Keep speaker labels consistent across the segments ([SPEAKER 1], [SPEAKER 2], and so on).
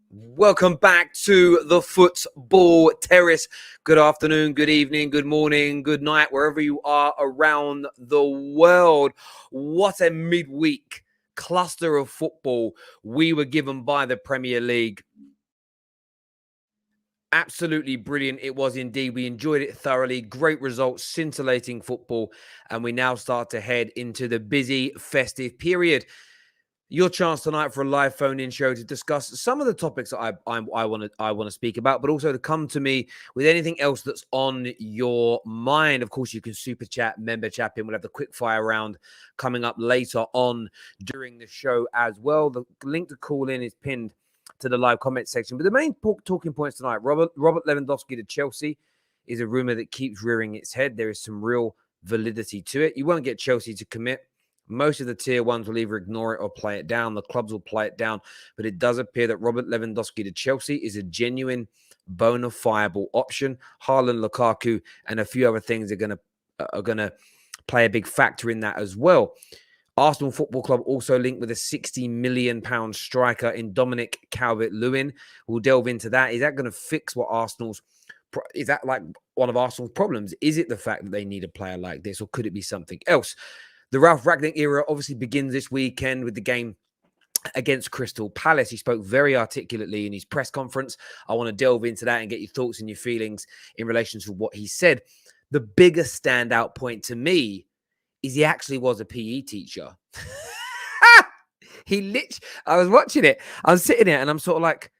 [SPEAKER 1] Welcome back to the Football Terrace. Good afternoon, good evening, good morning, good night, wherever you are around the world. What a midweek cluster of football we were given by the Premier League. Absolutely brilliant. It was indeed. We enjoyed it thoroughly. Great results, scintillating football. And we now start to head into the busy festive period. Your chance tonight for a live phone-in show to discuss some of the topics that I want to speak about, but also to come to me with anything else that's on your mind. Of course, you can super chat, member chat in. We'll have the quick fire round coming up later on during the show as well. The link to call in is pinned to the live comment section. But the main talking points tonight: Robert Lewandowski to Chelsea is a rumor that keeps rearing its head. There is some real validity to it. You won't get Chelsea to commit. Most of the tier ones will either ignore it or play it down. The clubs will play it down. But it does appear that Robert Lewandowski to Chelsea is a genuine, bona fiable option. Haaland, Lukaku, and a few other things are going to play a big factor in that as well. Arsenal Football Club also linked with a £60 million striker in Dominic Calvert-Lewin. We'll delve into that. Is that going to fix what Arsenal's... Is that like one of Arsenal's problems? Is it the fact that they need a player like this, or could it be something else? The Ralf Rangnick era obviously begins this weekend with the game against Crystal Palace. He spoke very articulately in his press conference. I want to delve into that and get your thoughts and your feelings in relation to what he said. The biggest standout point to me is he actually was a PE teacher. I was watching it. I was sitting there and I'm sort of like,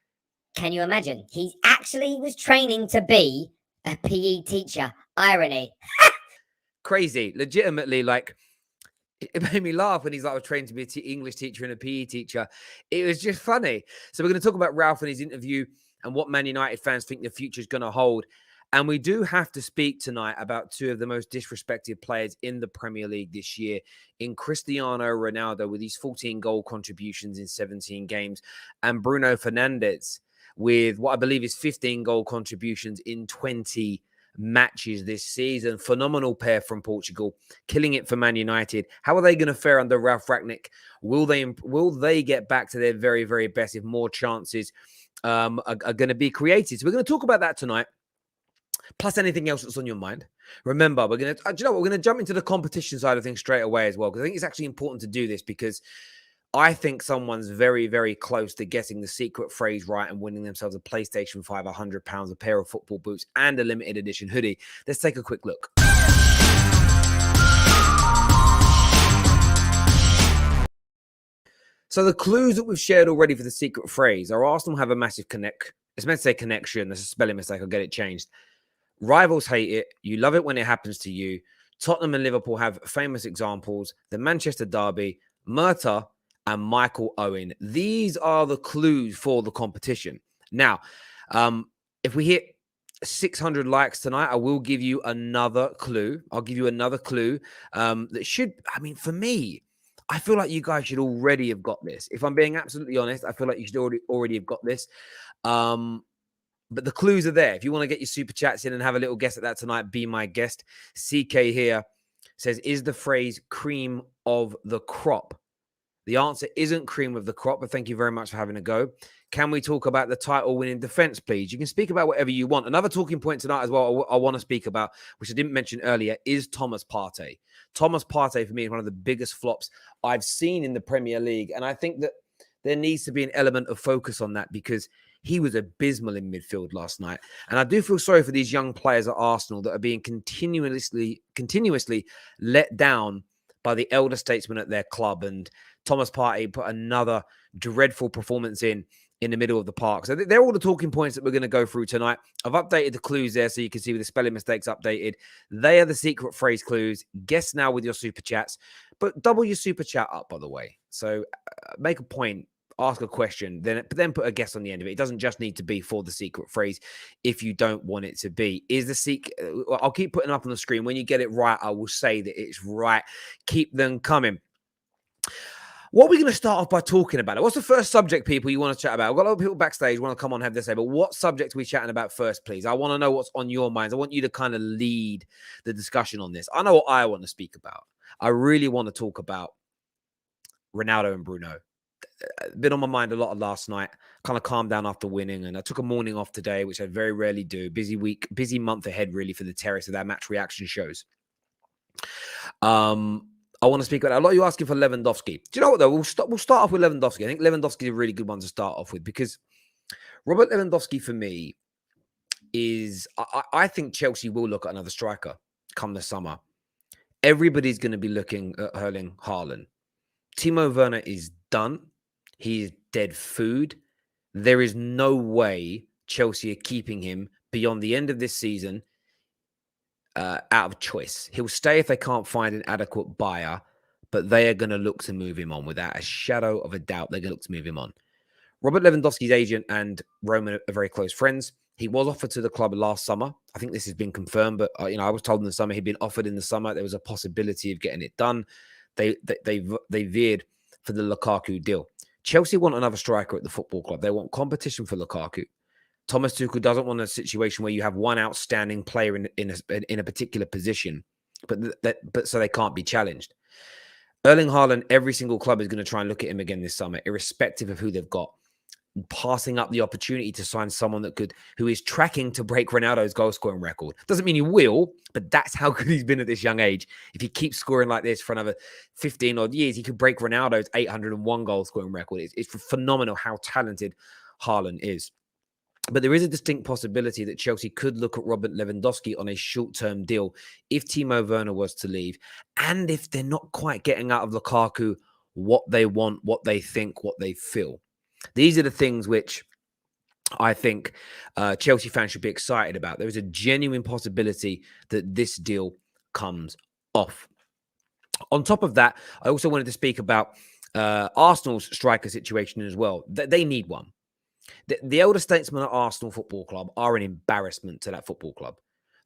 [SPEAKER 2] can you imagine? He actually was training to be a PE teacher. Irony.
[SPEAKER 1] Crazy. Legitimately, like, it made me laugh when he's like, I was trained to be an English teacher and a PE teacher. It was just funny. So we're going to talk about Ralf and his interview and what Man United fans think the future is going to hold. And we do have to speak tonight about two of the most disrespected players in the Premier League this year, in Cristiano Ronaldo with his 14 goal contributions in 17 games, and Bruno Fernandes with what I believe is 15 goal contributions in 20 matches this season. Phenomenal pair from Portugal, killing it for Man United. How are they going to fare under Ralf Rangnick? Will they get back to their very, very best if more chances are going to be created? So we're going to talk about that tonight, plus anything else that's on your mind. Remember, we're going to jump into the competition side of things straight away as well, because I think it's actually important to do this, because I think someone's very, very close to getting the secret phrase right and winning themselves a PlayStation 5, £100, a pair of football boots, and a limited edition hoodie. Let's take a quick look. So the clues that we've shared already for the secret phrase are: Arsenal have a massive connect. It's meant to say connection. There's a spelling mistake. I'll get it changed. Rivals hate it. You love it when it happens to you. Tottenham and Liverpool have famous examples. The Manchester Derby, Murta, and Michael Owen. These are the clues for the competition. Now, if we hit 600 likes tonight, I will give you another clue. I'll give you another clue that should, I mean, for me, I feel like you guys should already have got this. If I'm being absolutely honest, I feel like you should already have got this. But the clues are there. If you want to get your super chats in and have a little guess at that tonight, be my guest. CK here says, is the phrase cream of the crop? The answer isn't cream of the crop, but thank you very much for having a go. Can we talk about the title-winning defense, please? You can speak about whatever you want. Another talking point tonight as well I want to speak about, which I didn't mention earlier, is Thomas Partey. Thomas Partey, for me, is one of the biggest flops I've seen in the Premier League, and I think that there needs to be an element of focus on that, because he was abysmal in midfield last night. And I do feel sorry for these young players at Arsenal that are being continuously let down by the elder statesmen at their club. And Thomas Partey put another dreadful performance in the middle of the park. So they're all the talking points that we're going to go through tonight. I've updated the clues there so you can see with the spelling mistakes updated. They are the secret phrase clues. Guess now with your super chats, but double your super chat up, by the way. So make a point, ask a question, then put a guess on the end of it. It doesn't just need to be for the secret phrase if you don't want it to be. I'll keep putting up on the screen. When you get it right, I will say that it's right. Keep them coming. What are we going to start off by talking about? What's the first subject, people, you want to chat about? I've got a lot of people backstage want to come on and have their say, but what subject are we chatting about first, please? I want to know what's on your minds. I want you to kind of lead the discussion on this. I know what I want to speak about. I really want to talk about Ronaldo and Bruno. been on my mind a lot of last night. Kind of calmed down after winning, and I took a morning off today, which I very rarely do. Busy week, busy month ahead, really, for the Terrace of our match reaction shows. I want to speak about that. A lot of you asking for Lewandowski. Do you know what, though? We'll start off with Lewandowski. I think Lewandowski is a really good one to start off with, because Robert Lewandowski, for me, is... I think Chelsea will look at another striker come the summer. Everybody's going to be looking at Erling Haaland. Timo Werner is done. He is dead food. There is no way Chelsea are keeping him beyond the end of this season out of choice. He'll stay if they can't find an adequate buyer, but they are going to look to move him on. Without a shadow of a doubt, they're going to look to move him on. Robert Lewandowski's agent and Roman are very close friends. He was offered to the club last summer. I think this has been confirmed, but I was told in the summer he'd been offered in the summer. There was a possibility of getting it done. They veered for the Lukaku deal. Chelsea want another striker at the football club. They want competition for Lukaku. Thomas Tuchel doesn't want a situation where you have one outstanding player in a particular position, but so they can't be challenged. Erling Haaland, every single club is going to try and look at him again this summer, irrespective of who they've got. Passing up the opportunity to sign someone who is tracking to break Ronaldo's goal scoring record. Doesn't mean he will, but that's how good he's been at this young age. If he keeps scoring like this for another 15 odd years, he could break Ronaldo's 801 goal scoring record. It's phenomenal how talented Haaland is. But there is a distinct possibility that Chelsea could look at Robert Lewandowski on a short-term deal if Timo Werner was to leave, and if they're not quite getting out of Lukaku what they want, what they think, what they feel. These are the things which I think Chelsea fans should be excited about. There is a genuine possibility that this deal comes off. On top of that, I also wanted to speak about Arsenal's striker situation as well. They need one. The elder statesmen at Arsenal Football Club are an embarrassment to that football club.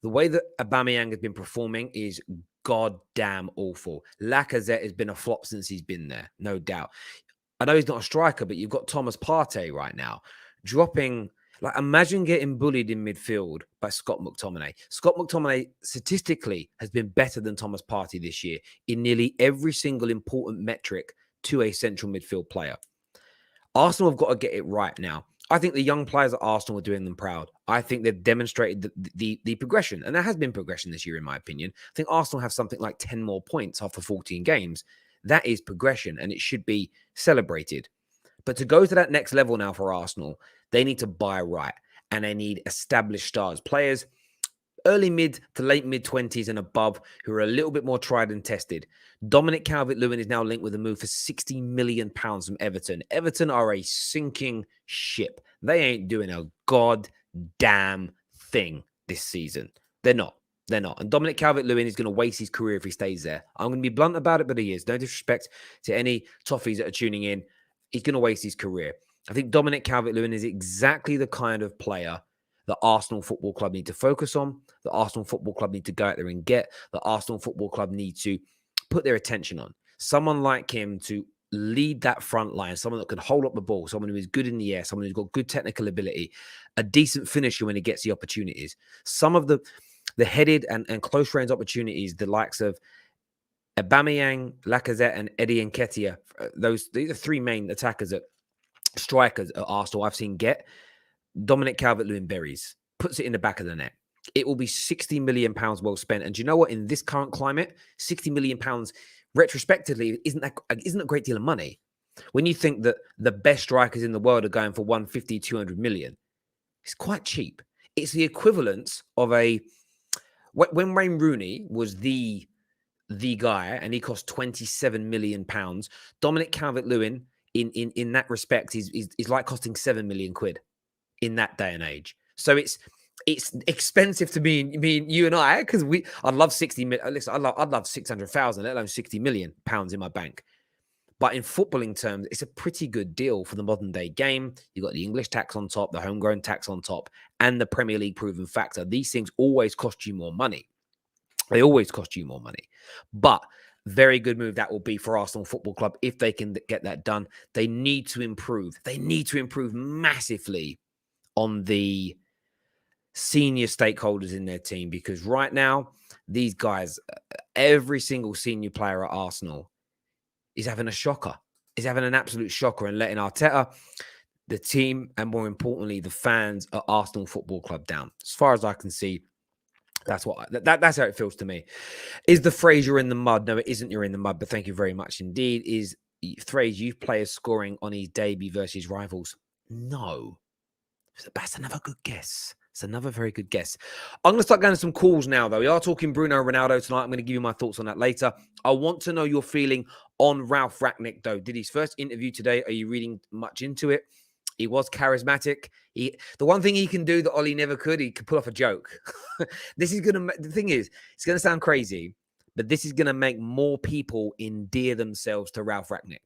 [SPEAKER 1] The way that Aubameyang has been performing is goddamn awful. Lacazette has been a flop since he's been there, no doubt. I know he's not a striker, but you've got Thomas Partey right now dropping. Like, imagine getting bullied in midfield by Scott McTominay. Scott McTominay statistically has been better than Thomas Partey this year in nearly every single important metric to a central midfield player. Arsenal have got to get it right now. I think the young players at Arsenal are doing them proud. I think they've demonstrated the progression, and there has been progression this year, in my opinion. I think Arsenal have something like 10 more points after 14 games. That is progression, and it should be celebrated. But to go to that next level now for Arsenal, they need to buy right, and they need established stars, players early mid to late mid-20s and above who are a little bit more tried and tested. Dominic Calvert-Lewin is now linked with a move for £60 million from Everton. Everton are a sinking ship. They ain't doing a goddamn thing this season. They're not. They're not. And Dominic Calvert-Lewin is going to waste his career if he stays there. I'm going to be blunt about it, but he is. No disrespect to any Toffees that are tuning in. He's going to waste his career. I think Dominic Calvert-Lewin is exactly the kind of player that Arsenal Football Club need to focus on, the Arsenal Football Club need to go out there and get, the Arsenal Football Club need to put their attention on. Someone like him to lead that front line, someone that can hold up the ball, someone who is good in the air, someone who's got good technical ability, a decent finisher when he gets the opportunities. Some of the headed and close range opportunities, the likes of Aubameyang, Lacazette, and Eddie Nketiah, these are three main attackers strikers at Arsenal I've seen get. Dominic Calvert-Lewin buries, puts it in the back of the net. It will be £60 million well spent. And do you know what? In this current climate, £60 million retrospectively isn't a great deal of money. When you think that the best strikers in the world are going for 150, 200 million, it's quite cheap. It's the equivalence of when Wayne Rooney was the guy and he cost £27 million, Dominic Calvert-Lewin in that respect is like costing £7 million in that day and age. So it's expensive to me and you and I, because I'd love 60 million. Listen, I'd love 600,000, let alone £60 million in my bank. But in footballing terms, it's a pretty good deal for the modern day game. You've got the English tax on top, the homegrown tax on top, and the Premier League proven factor. These things always cost you more money. They always cost you more money. But very good move that will be for Arsenal Football Club if they can get that done. They need to improve. They need to improve massively on the senior stakeholders in their team, because right now, these guys, every single senior player at Arsenal is having a shocker. is having an absolute shocker and letting Arteta, the team, and more importantly, the fans at Arsenal Football Club down. As far as I can see, that's how it feels to me. Is the phrase "you're in the mud"? No, it isn't. You're in the mud, but thank you very much indeed. Is the phrase "youth players scoring on his debut versus rivals"? No, that's another good guess. It's another very good guess. I'm going to start going to some calls now, though. We are talking Bruno Ronaldo tonight. I'm going to give you my thoughts on that later. I want to know your feeling on Ralf Rangnick, though. Did his first interview today? Are you reading much into it? He was charismatic. The one thing he can do that Ollie never could, he could pull off a joke. The thing is, it's going to sound crazy, but this is going to make more people endear themselves to Ralf Rangnick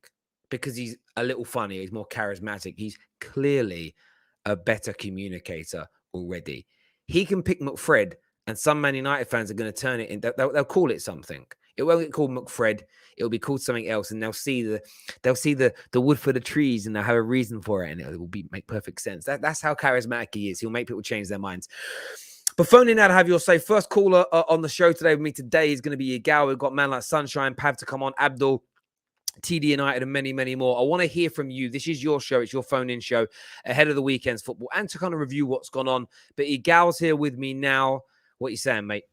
[SPEAKER 1] because he's a little funny. He's more charismatic. He's clearly a better communicator already. He can pick McFred, and some Man United fans are going to turn it in. They'll call it something. It won't get called McFred. It'll be called something else, and they'll see the wood for the trees, and they'll have a reason for it, and it will make perfect sense. That's how charismatic he is. He'll make people change their minds. But phoning out to have your say. First caller on the show today with me today is going to be Yigal. We've got man like Sunshine, Pav to come on, Abdul, TD United, and many, many more. I want to hear from you. This is your show. It's your phone-in show ahead of the weekend's football and to kind of review what's gone on. But Yigal's here with me now. What are you saying, mate?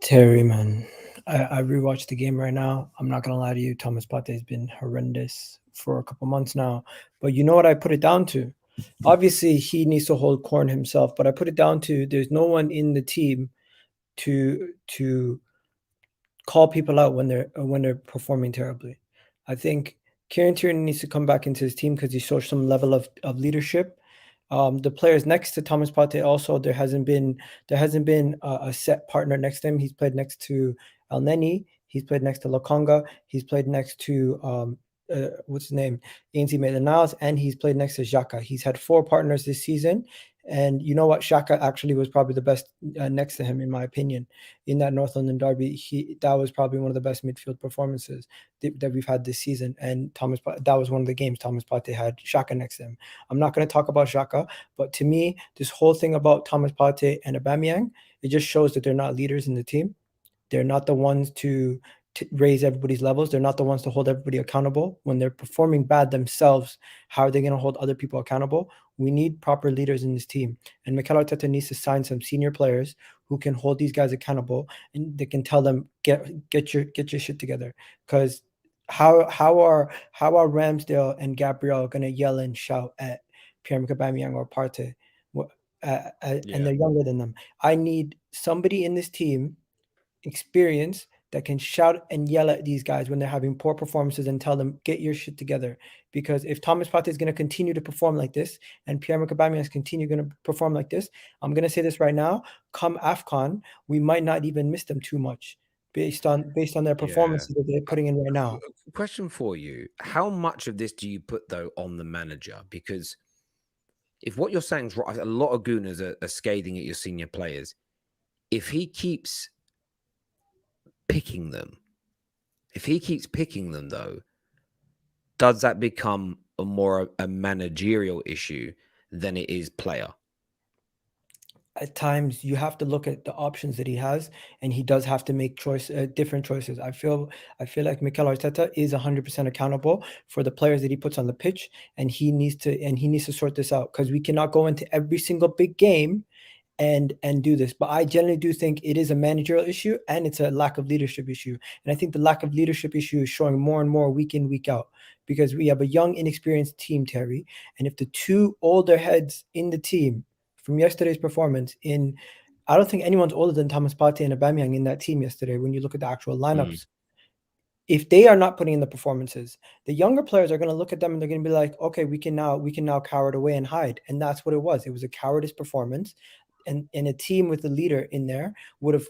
[SPEAKER 3] Terry, man, I rewatched the game right now. I'm not going to lie to you. Thomas Partey has been horrendous for a couple months now. But you know what I put it down to? Obviously, he needs to hold corn himself. But I put it down to there's no one in the team to call people out when they're performing terribly. I think Kieran Tierney needs to come back into his team because he shows some level of leadership. The players next to Thomas Partey also there hasn't been a set partner next to him. He's played next to El Neni. He's played next to Lokonga. He's played next to what's his name, Ainsley Maitland-Niles, and he's played next to Xhaka. He's had 4 partners this season. And you know what? Xhaka actually was probably the best next to him, in my opinion, in that North London derby. That was probably one of the best midfield performances that we've had this season. And that was one of the games Thomas Partey had Xhaka next to him. I'm not going to talk about Xhaka, but to me, this whole thing about Thomas Partey and Aubameyang, it just shows that they're not leaders in the team. They're not the ones to raise everybody's levels. They're not the ones to hold everybody accountable. When they're performing bad themselves, how are they going to hold other people accountable? We need proper leaders in this team. And Mikel Arteta needs to sign some senior players who can hold these guys accountable and they can tell them, get your shit together. Because how are Ramsdale and Gabriel going to yell and shout at Pierre-Emerick Aubameyang or Partey? And they're younger than them. I need somebody in this team, experience, that can shout and yell at these guys when they're having poor performances and tell them, get your shit together. Because if Thomas Partey is going to continue to perform like this and Pierre-Emerick Aubameyang is going to perform like this, I'm going to say this right now, come AFCON, we might not even miss them too much based on their performances that they're putting in right now.
[SPEAKER 1] Question for you. How much of this do you put, though, on the manager? Because if what you're saying is right, a lot of Gooners are scathing at your senior players. If he keeps picking them, though, does that become a managerial issue than it is player?
[SPEAKER 3] At times, you have to look at the options that he has, and he does have to make different choices. I feel like Mikel Arteta is 100% accountable for the players that he puts on the pitch, and he needs to sort this out because we cannot go into every single big game and do this. But I generally do think it is a managerial issue and it's a lack of leadership issue. And I think the lack of leadership issue is showing more and more week in, week out, because we have a young, inexperienced team, Terry. And if the 2 older heads in the team from yesterday's performance I don't think anyone's older than Thomas Partey and Aubameyang in that team yesterday when you look at the actual lineups. If they are not putting in the performances, the younger players are going to look at them and they're going to be like, okay, we can now cower it away and hide. And that's what it was. It was a cowardice performance. And a team with a leader in there would have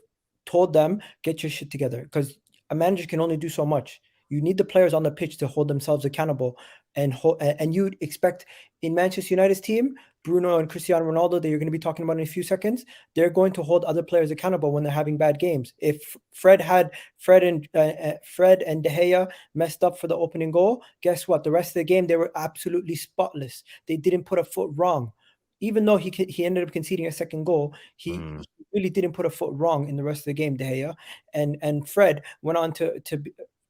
[SPEAKER 3] told them, get your shit together, because a manager can only do so much. You need the players on the pitch to hold themselves accountable, and you'd expect in Manchester United's team, Bruno and Cristiano Ronaldo, that you're going to be talking about in a few seconds, they're going to hold other players accountable when they're having bad games. If Fred and De Gea messed up for the opening goal, guess what? The rest of the game, they were absolutely spotless. They didn't put a foot wrong. Even though he ended up conceding a second goal, he really didn't put a foot wrong in the rest of the game, De Gea. And Fred went on to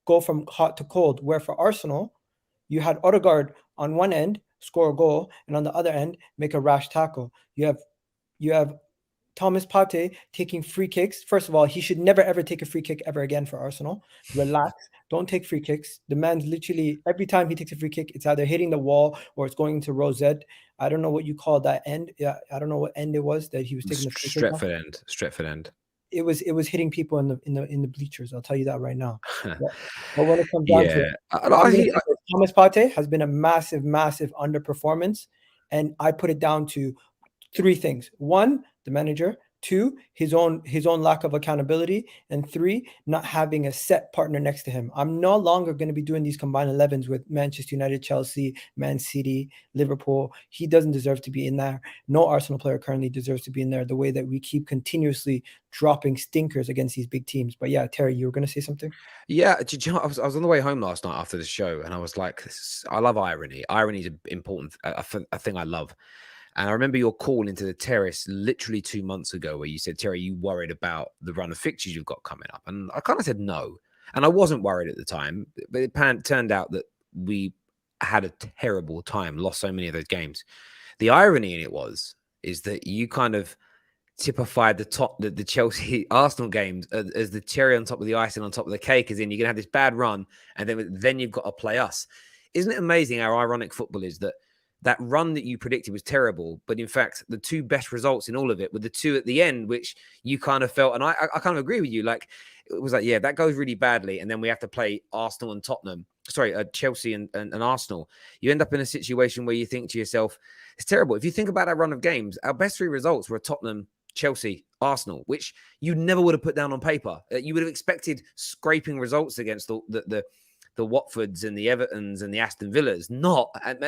[SPEAKER 3] go from hot to cold, where for Arsenal, You had Odegaard on one end score a goal, and on the other end make a rash tackle. You have Thomas Partey taking free kicks. First of all, he should never ever take a free kick ever again for Arsenal. Relax. Don't take free kicks. The man's literally, every time he takes a free kick, it's either hitting the wall or it's going into row Z. I don't know what you call that end. Yeah, I don't know what end it was that he was taking the free kick on.
[SPEAKER 1] Stretford end.
[SPEAKER 3] It was hitting people in the bleachers. I'll tell you that right now. But when it comes down to it, Thomas Partey has been a massive underperformance, and I put it down to three things. One, the manager. Two, his own lack of accountability. And three, not having a set partner next to him. I'm no longer going to be doing these combined 11s with Manchester United, Chelsea, Man City, Liverpool. He doesn't deserve to be in there. No Arsenal player currently deserves to be in there, the way that we keep continuously dropping stinkers against these big teams. But yeah, Terry, you were going to say something?
[SPEAKER 1] Yeah, do you know, I was on the way home last night after the show, and I was like, I love irony. Irony is important, a thing I love. And I remember your call into the terrace literally 2 months ago where you said, Terry, you worried about the run of fixtures you've got coming up? And I kind of said no. And I wasn't worried at the time, but it turned out that we had a terrible time, lost so many of those games. The irony in it is that you kind of typified the Chelsea Arsenal games as the cherry on top of the icing on top of the cake, as in you're going to have this bad run and then you've got to play us. Isn't it amazing how ironic football is that run that you predicted was terrible, but in fact, the two best results in all of it were the two at the end, which you kind of felt, and I kind of agree with you. Like, it was like, yeah, that goes really badly, and then we have to play Arsenal and Tottenham. Sorry, Chelsea and Arsenal. You end up in a situation where you think to yourself, it's terrible. If you think about that run of games, our best three results were Tottenham, Chelsea, Arsenal, which you never would have put down on paper. You would have expected scraping results against the Watfords and the Evertons and the Aston Villas, and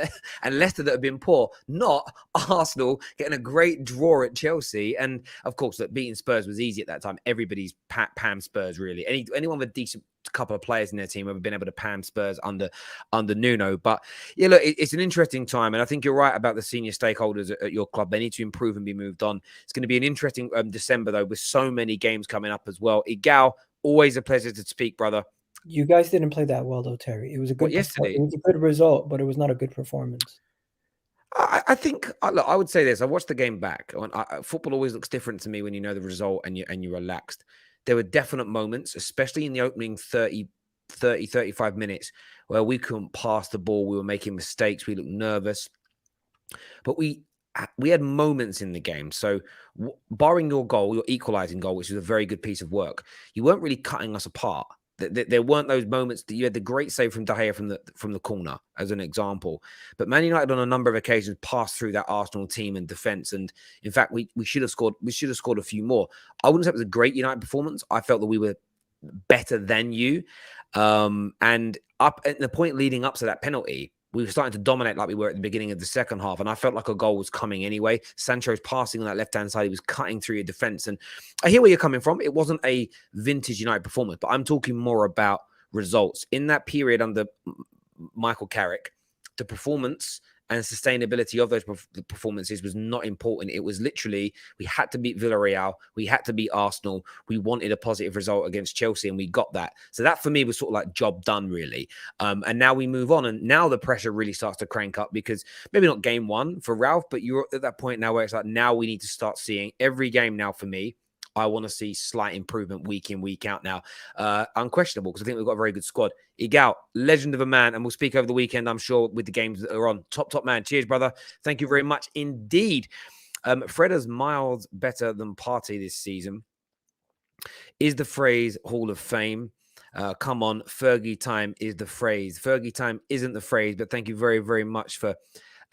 [SPEAKER 1] Leicester that have been poor, not Arsenal getting a great draw at Chelsea. And of course, that beating Spurs was easy at that time. Everybody's Pam Spurs, really. Anyone with a decent couple of players in their team have been able to Pam Spurs under Nuno. But yeah, look, it's an interesting time. And I think you're right about the senior stakeholders at your club. They need to improve and be moved on. It's going to be an interesting December, though, with so many games coming up as well. Igal, always a pleasure to speak, brother.
[SPEAKER 3] You guys didn't play that well, though, Terry. It was a good
[SPEAKER 1] yesterday.
[SPEAKER 3] It was a good result, but it was not a good performance.
[SPEAKER 1] I think, look, I would say this. I watched the game back. Football always looks different to me when you know the result and you're relaxed. There were definite moments, especially in the opening 35 minutes, where we couldn't pass the ball. We were making mistakes. We looked nervous. But we had moments in the game. So barring your goal, your equalizing goal, which was a very good piece of work, you weren't really cutting us apart. There weren't those moments that you had the great save from De Gea from the corner, as an example. But Man United on a number of occasions passed through that Arsenal team in defence, and in fact, we should have scored. We should have scored a few more. I wouldn't say it was a great United performance. I felt that we were better than you, and up at the point leading up to that penalty, we were starting to dominate like we were at the beginning of the second half. And I felt like a goal was coming anyway. Sancho's passing on that left-hand side. He was cutting through your defense. And I hear where you're coming from. It wasn't a vintage United performance, but I'm talking more about results. In that period under Michael Carrick, the performance and sustainability of those performances was not important. It was literally, we had to beat Villarreal. We had to beat Arsenal. We wanted a positive result against Chelsea, and we got that. So that for me was sort of like job done, really. And now we move on, and now the pressure really starts to crank up, because maybe not game one for Ralf, but you're at that point now where it's like, now we need to start seeing every game now for me. I want to see slight improvement week in, week out now. Unquestionable, because I think we've got a very good squad. Igal, legend of a man, and we'll speak over the weekend, I'm sure, with the games that are on. Top man. Cheers, brother. Thank you very much indeed. Fredda's miles better than Partey this season. Is the phrase Hall of Fame? Come on, Fergie time is the phrase. Fergie time isn't the phrase, but thank you very, very much for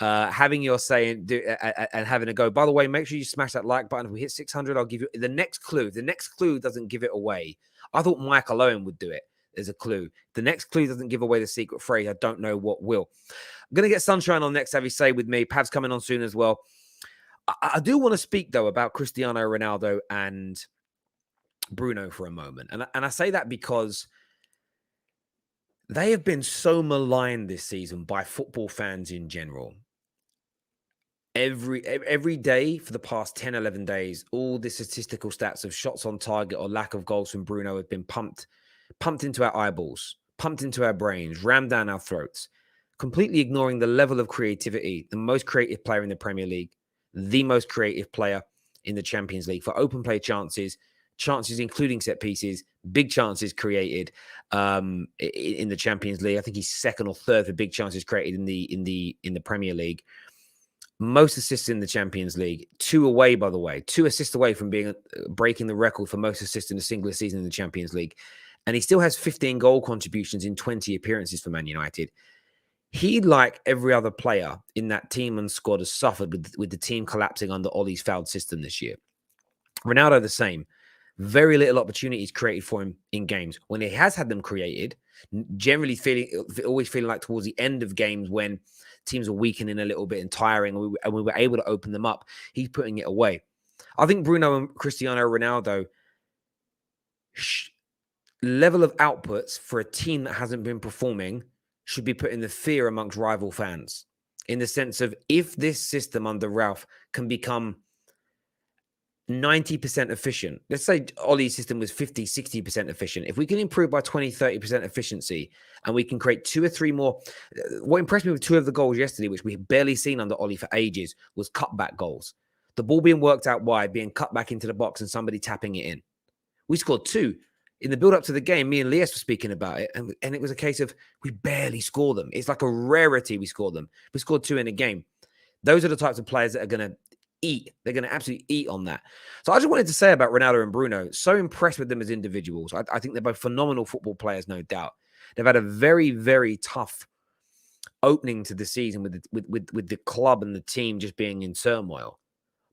[SPEAKER 1] having your say and having a go. By the way, make sure you smash that like button. If we hit 600, I'll give you the next clue. The next clue doesn't give it away. I thought Michael Owen would do it as a clue. The next clue doesn't give away the secret phrase. I don't know what will. I'm going to get Sunshine on next, have you say with me. Pav's coming on soon as well. I do want to speak, though, about Cristiano Ronaldo and Bruno for a moment. And I say that because they have been so maligned this season by football fans in general. Every day for the past 10, 11 days, all the statistical stats of shots on target or lack of goals from Bruno have been pumped into our eyeballs, pumped into our brains, rammed down our throats. completely ignoring the level of creativity, the most creative player in the Premier League, the most creative player in the Champions League for open play chances including set pieces, big chances created in the Champions League. I think he's second or third for big chances created in the Premier League. Most assists in the Champions League, 2 away, by the way, 2 assists away from breaking the record for most assists in a single season in the Champions League. And he still has 15 goal contributions in 20 appearances for Man United. He, like every other player in that team and squad, has suffered with the team collapsing under Ollie's fouled system this year. Ronaldo, the same. Very little opportunities created for him in games. When he has had them created, generally always feeling like towards the end of games when teams are weakening a little bit and tiring, and we were able to open them up, he's putting it away. I think Bruno and Cristiano Ronaldo level of outputs for a team that hasn't been performing should be putting the fear amongst rival fans, in the sense of, if this system under Ralf can become 90% efficient, let's say Ollie's system was 50, 60% efficient. If we can improve by 20, 30% efficiency, and we can create 2 or 3 more, what impressed me with 2 of the goals yesterday, which we had barely seen under Ollie for ages, was cutback goals. The ball being worked out wide, being cut back into the box, and somebody tapping it in. We scored 2. In the build-up to the game, me and Lias were speaking about it, and it was a case of we barely score them. It's like a rarity we score them. We scored 2 in a game. Those are the types of players that are going to eat. They're going to absolutely eat on that. So I just wanted to say about Ronaldo and Bruno, so impressed with them as individuals. I think they're both phenomenal football players, no doubt. They've had a very, very tough opening to the season with the club and the team just being in turmoil.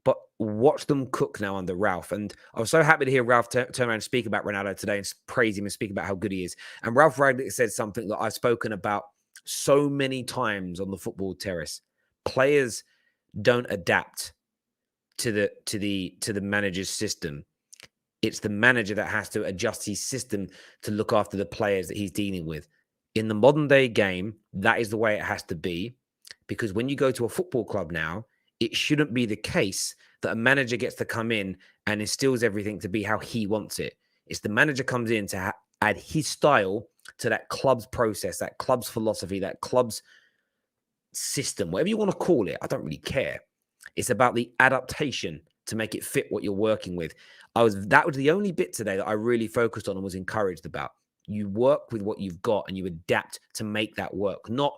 [SPEAKER 1] But watch them cook now under Ralf. And I was so happy to hear Ralf turn around and speak about Ronaldo today and praise him and speak about how good he is. And Ralf Rangnick said something that I've spoken about so many times on the football terrace. Players don't adapt to the manager's system. It's the manager that has to adjust his system to look after the players that he's dealing with. In the modern day game, that is the way it has to be, because when you go to a football club now, it shouldn't be the case that a manager gets to come in and instills everything to be how he wants it. It's the manager comes in to add his style to that club's process, that club's philosophy, that club's system, whatever you want to call it. I don't really care. It's about the adaptation to make it fit what you're working with. That was the only bit today that I really focused on and was encouraged about. You work with what you've got and you adapt to make that work. Not,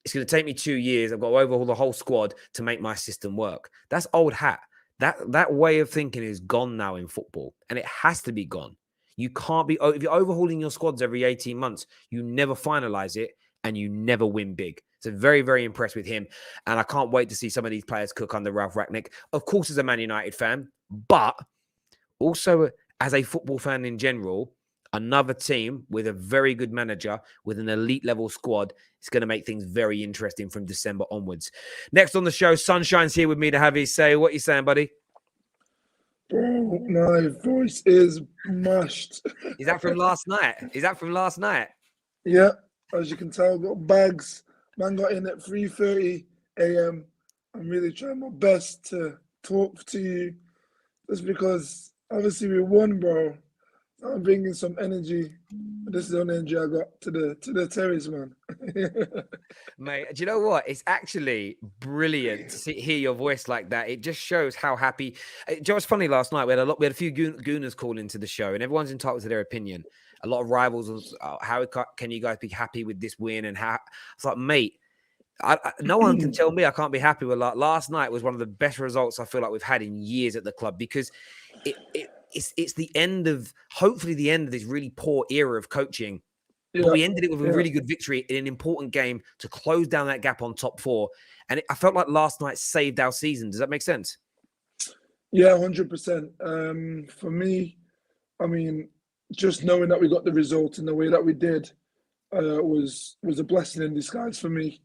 [SPEAKER 1] it's going to take me 2 years, I've got to overhaul the whole squad to make my system work. That's old hat. That way of thinking is gone now in football, and it has to be gone. You can't be, if you're overhauling your squads every 18 months, you never finalize it and you never win big. So very, very impressed with him. And I can't wait to see some of these players cook under Ralf Rangnick. Of course, as a Man United fan, but also as a football fan in general, another team with a very good manager, with an elite level squad, is going to make things very interesting from December onwards. Next on the show, Sunshine's here with me to have his say. What are you saying, buddy?
[SPEAKER 4] Bro, my voice is mashed.
[SPEAKER 1] Is that from last night?
[SPEAKER 4] Yeah, as you can tell, got bags. Man got in at 3:30 a.m. I'm really trying my best to talk to you, just because obviously we won, bro. I'm bringing some energy. This is the only energy I got to the terrace, man.
[SPEAKER 1] Mate, do you know what? It's actually brilliant to hear your voice like that. It just shows how happy. Do you know what's funny? Last night we had a few gooners call into the show, and everyone's entitled to their opinion. A lot of rivals was, how can you guys be happy with this win? And how it's like, mate, no one can tell me I can't be happy with that. Last night was one of the best results I feel like we've had in years at the club, because it's the end of, hopefully the end of this really poor era of coaching. Yeah. But we ended it with a really good victory in an important game to close down that gap on top 4. And I felt like last night saved our season. Does that make sense?
[SPEAKER 4] Yeah, 100%. For me, I mean, just knowing that we got the result in the way that we did was a blessing in disguise for me.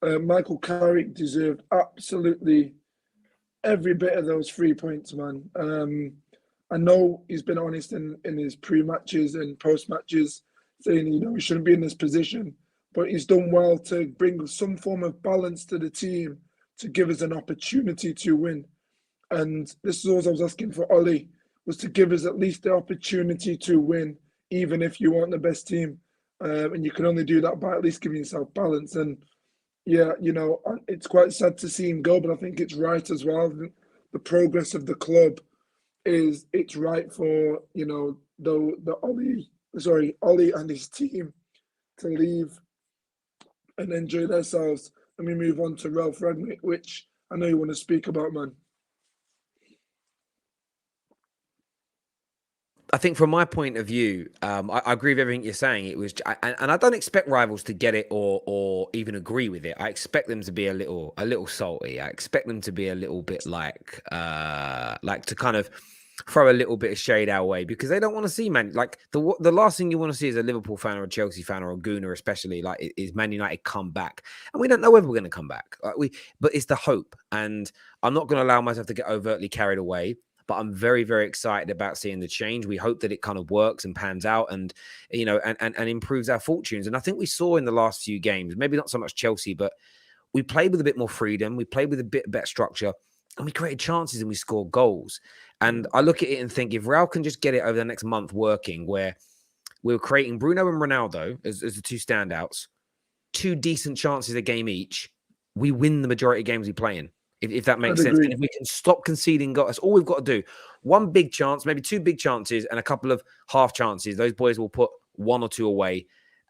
[SPEAKER 4] Michael Carrick deserved absolutely every bit of those 3 points, man. I know he's been honest in his pre-matches and post-matches, saying, he shouldn't be in this position, but he's done well to bring some form of balance to the team to give us an opportunity to win. And this is all I was asking for Ollie, was to give us at least the opportunity to win, even if you aren't the best team. and you can only do that by at least giving yourself balance. And yeah, it's quite sad to see him go, but I think it's right as well. The progress of the club it's right for the Ollie and his team to leave and enjoy themselves. And we move on to Ralf Rangnick, which I know you want to speak about, man.
[SPEAKER 1] I think from my point of view, I agree with everything you're saying. It was, and I don't expect rivals to get it or even agree with it. I expect them to be a little salty. I expect them to be a little bit like to kind of throw a little bit of shade our way, because they don't want to see the last thing you want to see is a Liverpool fan or a Chelsea fan or a Gooner, especially, is Man United come back, and we don't know whether we're going to come back. But it's the hope, and I'm not going to allow myself to get overtly carried away. But I'm very, very excited about seeing the change. We hope that it kind of works and pans out and, and improves our fortunes. And I think we saw in the last few games, maybe not so much Chelsea, but we played with a bit more freedom. We played with a bit better structure, and we created chances and we scored goals. And I look at it and think, if Real can just get it over the next month working, where we're creating Bruno and Ronaldo as the two standouts, 2 decent chances a game each, we win the majority of games we play in. If that makes sense. And if we can stop conceding goals, that's all we've got to do. 1 big chance, maybe 2 big chances, and a couple of half chances. Those boys will put 1 or 2 away.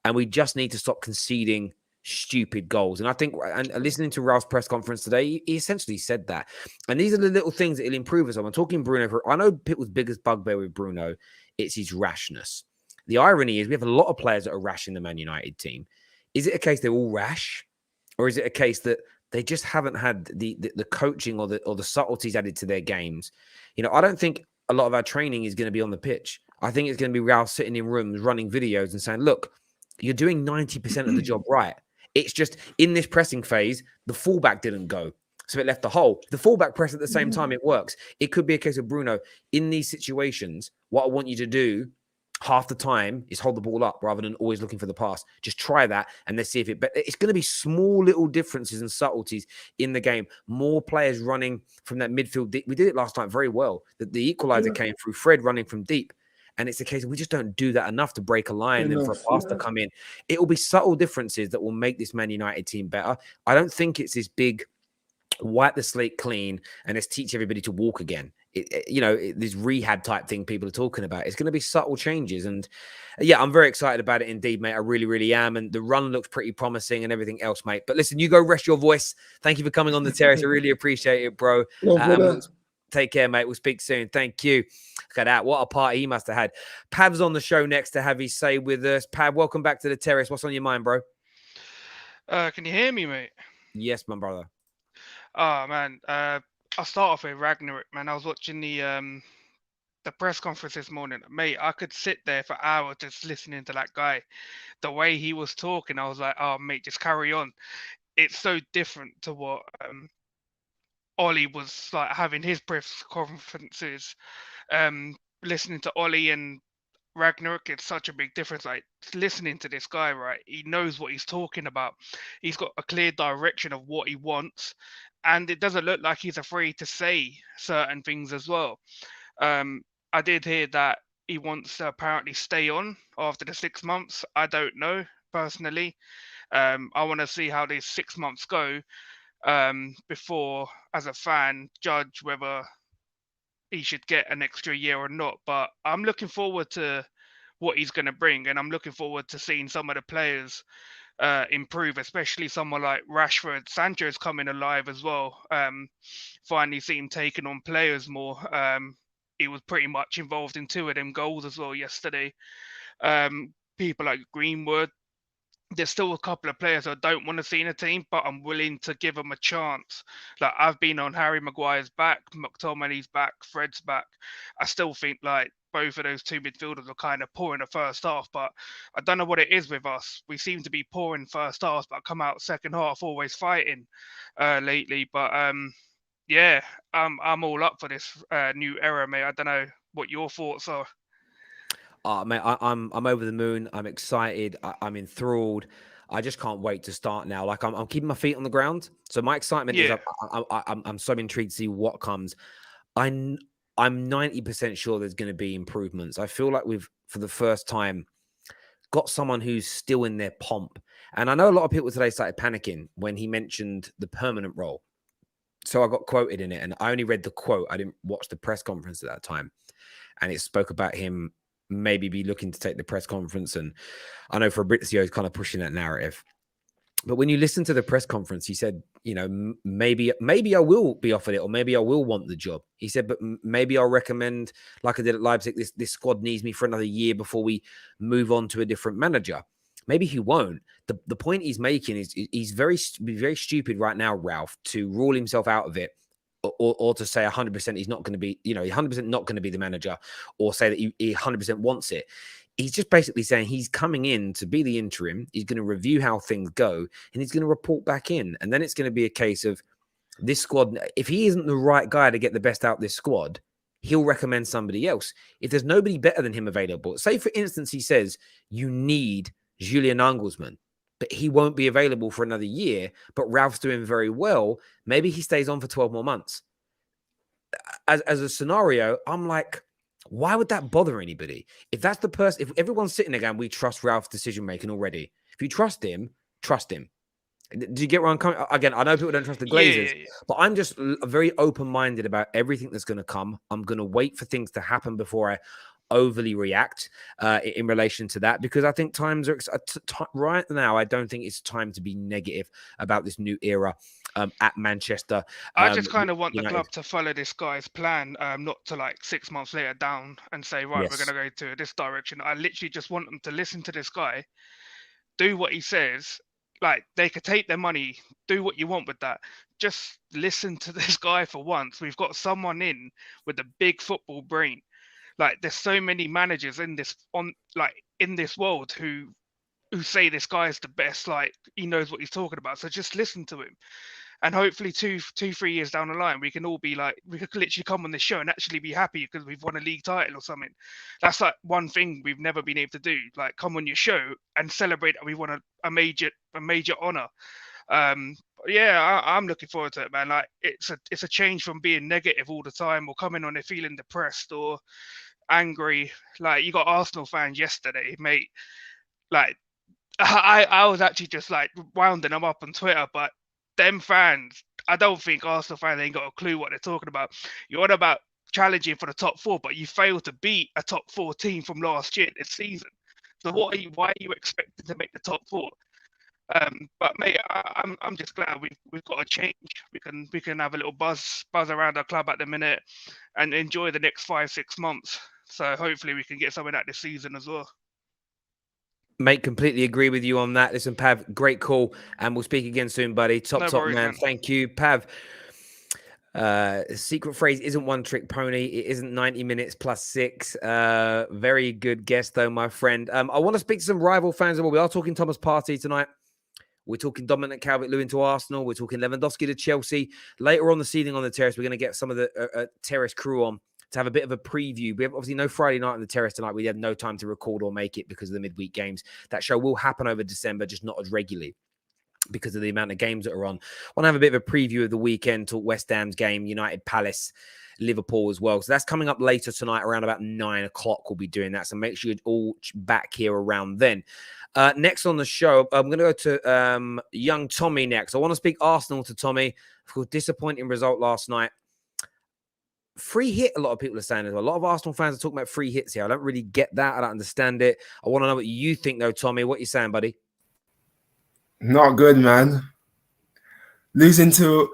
[SPEAKER 1] And we just need to stop conceding stupid goals. And I think, and listening to Ralph's press conference today, he essentially said that. And these are the little things that he'll improve us on. I'm talking Bruno. I know Pitt's biggest bugbear with Bruno, it's his rashness. The irony is we have a lot of players that are rash in the Man United team. Is it a case they're all rash? Or is it a case that they just haven't had the coaching or the subtleties added to their games? I don't think a lot of our training is going to be on the pitch. I think it's going to be Ralph sitting in rooms, running videos and saying, look, you're doing 90% of the job right. It's just in this pressing phase, the fullback didn't go. So it left the hole. The fullback press at the same time, it works. It could be a case of Bruno, in these situations, what I want you to do half the time is hold the ball up rather than always looking for the pass. Just try that and let's see if but it's going to be small little differences and subtleties in the game. More players running from that midfield deep. We did it last night very well. The equalizer came through Fred running from deep. And it's a case of we just don't do that enough to break a line and for a pass to come in. It will be subtle differences that will make this Man United team better. I don't think it's this big wipe the slate clean and let's teach everybody to walk again. This rehab type thing people are talking about. It's going to be subtle changes. And yeah, I'm very excited about it indeed, mate. I really, really am. And the run looks pretty promising and everything else, mate. But listen, you go rest your voice. Thank you for coming on the terrace. I really appreciate it, bro. Take care, mate. We'll speak soon. Thank you. Look at that. What a party he must have had. Pav's on the show next to have his say with us. Pav, welcome back to the terrace. What's on your mind, bro?
[SPEAKER 5] Can you hear me, mate?
[SPEAKER 1] Yes, my brother.
[SPEAKER 5] Oh, man. I'll start off with Ragnarok, man. I was watching the press conference this morning. Mate, I could sit there for hours just listening to that guy. The way he was talking, I was like, oh, mate, just carry on. It's so different to what Ollie was like having his press conferences. Listening to Ollie and Ragnarok, it's such a big difference. Like listening to this guy, right? He knows what he's talking about. He's got a clear direction of what he wants, and it doesn't look like he's afraid to say certain things as well. I did hear that he wants to apparently stay on after the 6 months. I don't know personally. I want to see how these 6 months go before, as a fan, judge whether he should get an extra year or not. But I'm looking forward to what he's going to bring, and I'm looking forward to seeing some of the players improve, especially someone like Rashford. Sancho's coming alive as well. Finally see him taking on players more. He was pretty much involved in 2 of them goals as well yesterday. People like Greenwood. There's still a couple of players I don't want to see in a team, but I'm willing to give them a chance. Like I've been on Harry Maguire's back, McTominay's back, Fred's back. I still think like both of those 2 midfielders are kind of poor in the first half, but I don't know what it is with us. We seem to be poor in first half, but come out second half always fighting lately. But yeah, I'm all up for this new era, mate. I don't know what your thoughts are.
[SPEAKER 1] Mate, I'm over the moon. I'm excited. I'm enthralled. I just can't wait to start now. Like I'm keeping my feet on the ground. So my excitement is I'm so intrigued to see what comes. I'm 90% sure there's going to be improvements. I feel like we've, for the first time, got someone who's still in their pomp. And I know a lot of people today started panicking when he mentioned the permanent role. So I got quoted in it, and I only read the quote. I didn't watch the press conference at that time. And it spoke about him maybe be looking to take the press conference. And I know Fabrizio is kind of pushing that narrative. But when you listen to the press conference, he said, you know, maybe I will be offered it, or maybe I will want the job. He said, but maybe I'll recommend, like I did at Leipzig, this squad needs me for another year before we move on to a different manager. Maybe he won't. The point he's making is he's very stupid right now, Ralf, to rule himself out of it, or to say 100% he's not going to be, you know, 100% not going to be the manager, or say that he 100% wants it. He's just basically saying he's coming in to be the interim. He's going to review how things go, and he's going to report back in. And then it's going to be a case of this squad. If he isn't the right guy to get the best out of this squad, he'll recommend somebody else. If there's nobody better than him available, say, for instance, he says you need Julian Nagelsmann, but he won't be available for another year, but Ralph's doing very well, maybe he stays on for 12 more months. As a scenario, I'm like, why would that bother anybody? If that's the person, if everyone's sitting there going, we trust Ralph's decision making already. If you trust him, trust him. Do you get where I'm coming? Again, I know people don't trust the Glazers, but I'm just very open-minded about everything that's going to come. I'm going to wait for things to happen before I overly react in relation to that, because I think times are right now. I don't think it's time to be negative about this new era at Manchester.
[SPEAKER 5] I just kind of want
[SPEAKER 1] United.
[SPEAKER 5] the club to follow this guy's plan, not to like 6 months later down and say, right, we're going to go to this direction. I literally just want them to listen to this guy, do what he says. Like, they could take their money, do what you want with that. Just listen to this guy for once. We've got someone in with a big football brain. Like, there's so many managers in this world who say this guy is the best. Like, he knows what he's talking about. So just listen to him, and hopefully 3 years down the line, we can all be like, we could literally come on this show and actually be happy because we've won a league title or something. That's like one thing we've never been able to do. Like, come on your show and celebrate that we won a major honor. Yeah, I'm looking forward to it, man. Like, it's a change from being negative all the time, or coming on there feeling depressed or angry. Like, you got Arsenal fans yesterday, mate. Like, I was actually just like wounding them up on Twitter, but them fans, I don't think Arsenal fans ain't got a clue what they're talking about. You're on about challenging for the top 4, but you failed to beat a top 4 team from last year this season. So why are you expecting to make the top 4? But mate, I'm just glad we've got a change. We can have a little buzz around our club at the minute and enjoy the next 5-6 months. So hopefully we can get something out this season as well.
[SPEAKER 1] Mate, completely agree with you on that. Listen, Pav, great call, and we'll speak again soon, buddy. Top worries, man. Thank you, Pav. Secret phrase isn't one trick pony. It isn't 90 minutes plus 6. Very good guest, though, my friend. I want to speak to some rival fans. We are talking Thomas Partey tonight. We're talking Dominic Calvert-Lewin to Arsenal. We're talking Lewandowski to Chelsea. Later on this evening on the terrace, we're going to get some of the terrace crew on to have a bit of a preview. We have obviously no Friday night on the terrace tonight. We had no time to record or make it because of the midweek games. That show will happen over December, just not as regularly because of the amount of games that are on. I want to have a bit of a preview of the weekend, talk West Ham's game, United Palace, Liverpool as well. So that's coming up later tonight around about 9 o'clock. We'll be doing that. So make sure you're all back here around then. Next on the show, I'm going to go to young Tommy next. I want to speak Arsenal to Tommy. Of course, disappointing result last night. Free hit, a lot of people are saying as well. A lot of Arsenal fans are talking about free hits here. I don't really get that. I don't understand it. I want to know what you think, though, Tommy. What are you saying, buddy?
[SPEAKER 6] Not good, man. Losing to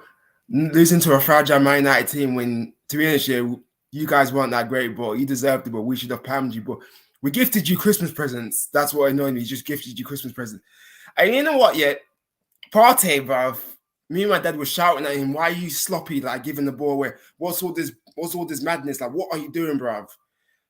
[SPEAKER 6] a fragile Man United team when, to be honest, you guys weren't that great, but you deserved it, but we should have pammed you. But we gifted you Christmas presents. That's what annoyed me. Just gifted you Christmas presents. And you know what, Partey, bruv. Me and my dad were shouting at him, why are you sloppy, like giving the ball away? What's all this madness? Like, what are you doing, bruv?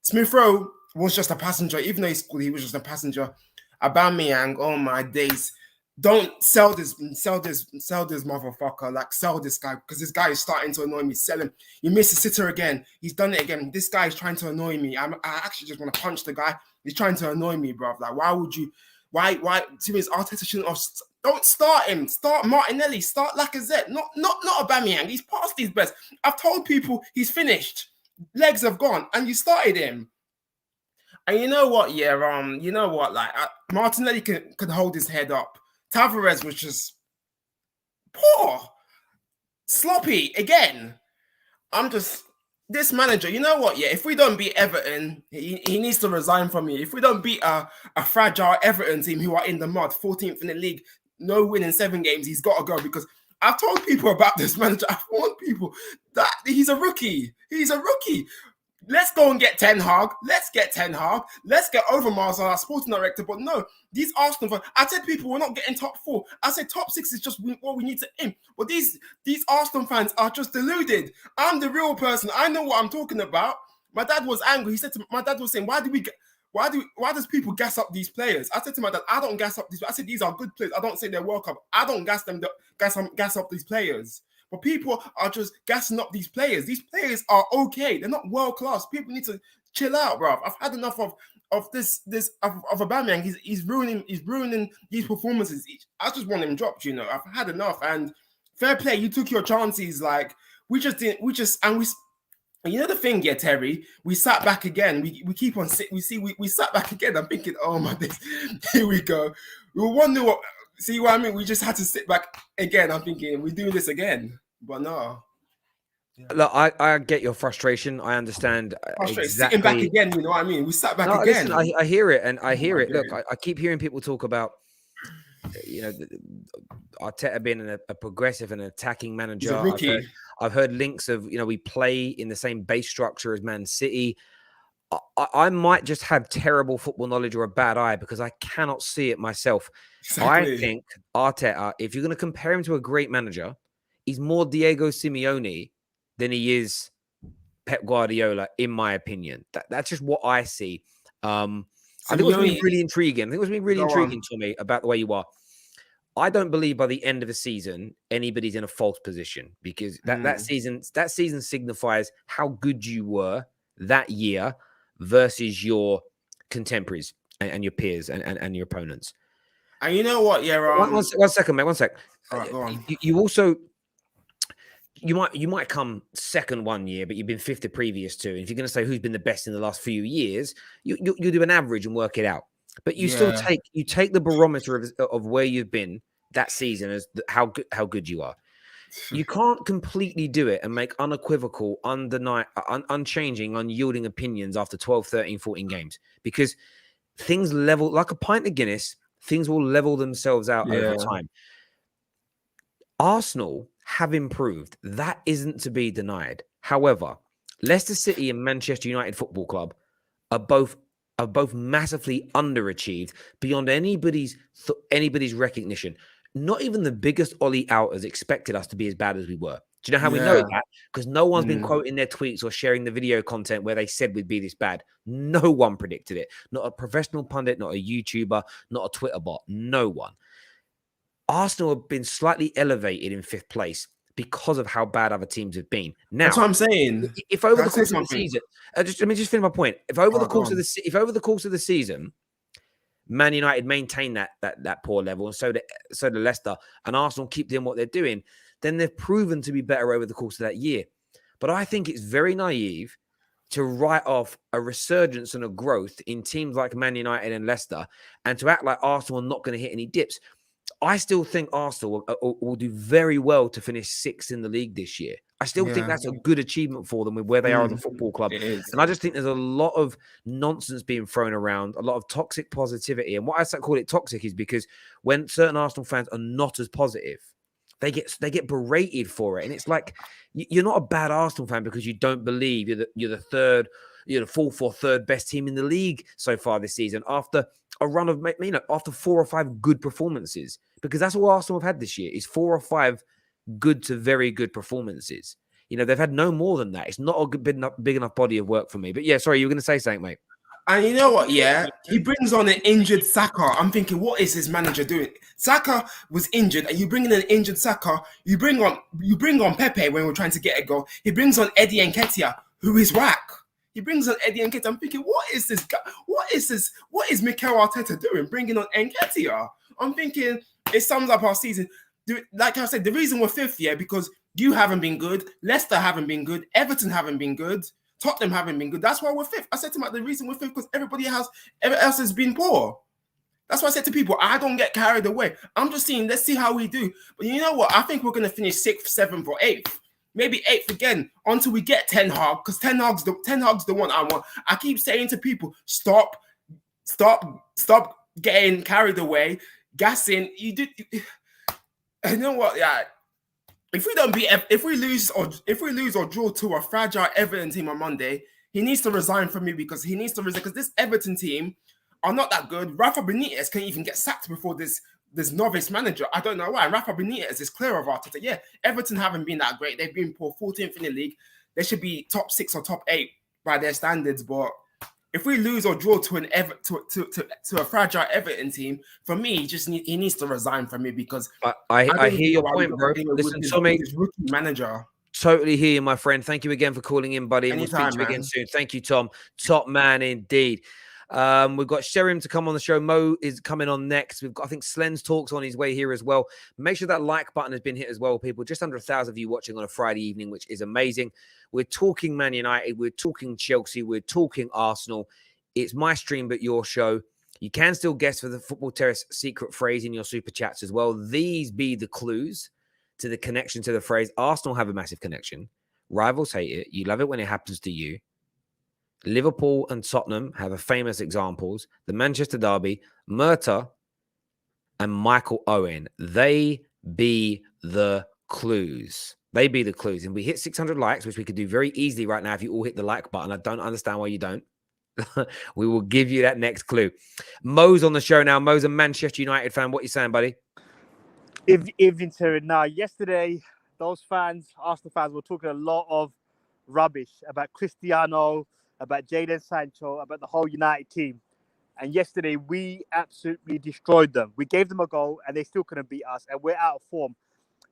[SPEAKER 6] Smith Rowe was just a passenger. Even though he was just a passenger. Aubameyang, oh my days. Don't sell this motherfucker. Like, sell this guy, because this guy is starting to annoy me. Sell him. You missed a sitter again. He's done it again. This guy is trying to annoy me. I actually just want to punch the guy. He's trying to annoy me, bruv. Like, why would you? Why? To me, Arteta shouldn't have. Don't start him. Start Martinelli. Start Lacazette. Not Aubameyang. He's past his best. I've told people he's finished. Legs have gone, and you started him. And you know what? Yeah, you know what? Like Martinelli could hold his head up. Tavares was just poor, sloppy again. I'm just this manager. You know what? Yeah, if we don't beat Everton, he needs to resign from me. If we don't beat a fragile Everton team who are in the mud, 14th in the league, no win in 7 games, he's got to go because I've told people about this manager. I've warned people that he's a rookie. He's a rookie. Let's go and get Ten Hag. Let's get Ten Hag. Let's get Overmars, our sporting director. But no, these Arsenal fans, I said people, we're not getting top 4. I said top 6 is just what we need to aim. But these Arsenal fans are just deluded. I'm the real person. I know what I'm talking about. My dad was angry. He said to my dad was saying, why does people gas up these players? I said to my dad, I don't gas up these. I said these are good players. I don't say they're World Cup. I don't gas up these players. But people are just gassing up these players. These players are okay. They're not world class. People need to chill out, bro. I've had enough of Aubameyang. He's ruining these performances. I just want him dropped. You know, I've had enough. And fair play, you took your chances. Like we you know the thing, yeah, Terry. We sat back again. We keep on we sat back again. I'm thinking, oh my days, here we go. We were wondering what. See what I mean? We just had to sit back again. I'm thinking we're doing this again, but no.
[SPEAKER 1] Look, I get your frustration. I understand exactly.
[SPEAKER 6] Sitting back again, you know what I mean? We sat back again.
[SPEAKER 1] Listen, I hear it, and I hear it. Look, I keep hearing people talk about, you know, Arteta being a progressive and attacking manager.
[SPEAKER 6] He's a rookie.
[SPEAKER 1] I've heard links of, you know, we play in the same base structure as Man City. I might just have terrible football knowledge or a bad eye because I cannot see it myself. Exactly. I think Arteta, if you're going to compare him to a great manager, he's more Diego Simeone than he is Pep Guardiola, in my opinion. That's just what I see. I think what's been really intriguing. To me about the way you are. I don't believe by the end of the season anybody's in a false position because that season signifies how good you were that year versus your contemporaries and your peers and your opponents.
[SPEAKER 6] And you know what? Yeah,
[SPEAKER 1] one second, mate. 1 sec.
[SPEAKER 6] All right, go on.
[SPEAKER 1] You also you might come second one year, but you've been fifth the previous 2. And if you're going to say who's been the best in the last few years, you do an average and work it out. But you still take the barometer of where you've been that season as how good you are. You can't completely do it and make unequivocal, unchanging, unyielding opinions after 12, 13, 14 games because things level like a pint of Guinness. Things will level themselves out over time. Arsenal have improved. That isn't to be denied. However, Leicester City and Manchester United Football Club are both massively underachieved beyond anybody's recognition. Not even the biggest Ollie outers expected us to be as bad as we were. Do you know how we know that? Because no one's been quoting their tweets or sharing the video content where they said we'd be this bad. No one predicted it. Not a professional pundit, not a YouTuber, not a Twitter bot. No one. Arsenal have been slightly elevated in 5th place because of how bad other teams have been. Now,
[SPEAKER 6] that's what I'm saying.
[SPEAKER 1] If over the course of the season, let me just finish my point. If over the course of the season, Man United maintain that poor level, and so do Leicester, and Arsenal keep doing what they're doing, then they've proven to be better over the course of that year. But I think it's very naive to write off a resurgence and a growth in teams like Man United and Leicester and to act like Arsenal are not going to hit any dips. I still think Arsenal will do very well to finish 6th in the league this year. I still think that's a good achievement for them with where they are as a football club. And I just think there's a lot of nonsense being thrown around, a lot of toxic positivity. And what I call it toxic is because when certain Arsenal fans are not as positive, they get berated for it. And it's like, you're not a bad Arsenal fan because you don't believe you're the fourth or third best team in the league so far this season after a run of, after 4 or 5 good performances, because that's all Arsenal have had this year is 4 or 5 good to very good performances. They've had no more than that. It's not a big enough body of work for me. But yeah, sorry, you were going to say something, mate.
[SPEAKER 6] And you know what? Yeah, he brings on an injured Saka. I'm thinking, what is his manager doing? Saka was injured, and you bring in an injured Saka. You bring on Pepe when we're trying to get a goal. He brings on Eddie Nketiah, who is whack. He brings on Eddie Nketiah. I'm thinking, what is this guy? What is Mikel Arteta doing? Bringing on Nketiah. I'm thinking it sums up our season. Like I said, the reason we're 5th, because you haven't been good. Leicester haven't been good. Everton haven't been good. Tottenham haven't been good. That's why we're fifth. I said to him, the reason we're fifth because everybody else has been poor. That's why I said to people, I don't get carried away. I'm just saying, let's see how we do. But you know what? I think we're going to finish 6th, 7th, or 8th. Maybe 8th again until we get Ten Hag, because Ten Hag's the one I want. I keep saying to people, stop getting carried away, gassing. You know what? Yeah. If we lose or draw to a fragile Everton team on Monday, he needs to resign from me because this Everton team are not that good. Rafa Benitez can even get sacked before this novice manager. I don't know why. Rafa Benitez is clear of Arteta. Yeah, Everton haven't been that great. They've been poor, 14th in the league. They should be top 6 or top 8 by their standards. But if we lose or draw to a fragile Everton team, for me, he needs to resign from me because
[SPEAKER 1] I hear your point, bro. Listen, Tommy,
[SPEAKER 6] rookie manager.
[SPEAKER 1] Totally hear you, my friend. Thank you again for calling in, buddy. And
[SPEAKER 6] Anytime,
[SPEAKER 1] we'll speak to you again soon. Thank you, Tom. Top man indeed. We've got Sherim to come on the show. Mo is coming on next. We've got, I think, Slen's Talks on his way here as well. Make sure that like button has been hit as well, people. Just under 1,000 of you watching on a Friday evening, which is amazing. We're talking Man United. We're talking Chelsea. We're talking Arsenal. It's my stream, but your show. You can still guess for the Football Terrace secret phrase in your super chats as well. These be the clues to the connection to the phrase. Arsenal have a massive connection. Rivals hate it. You love it when it happens to you. Liverpool and Tottenham have a famous examples. The Manchester Derby, Murta and Michael Owen. They be the clues. They be the clues. And we hit 600 likes, which we could do very easily right now if you all hit the like button. I don't understand why you don't. We will give you that next clue. Mo's on the show now. Mo's a Manchester United fan. What are you saying, buddy?
[SPEAKER 7] Evening, Terry. Now, yesterday, those fans, Arsenal fans, were talking a lot of rubbish about Cristiano, about Jadon Sancho, about the whole United team. And yesterday, we absolutely destroyed them. We gave them a goal, and they still couldn't beat us, and we're out of form.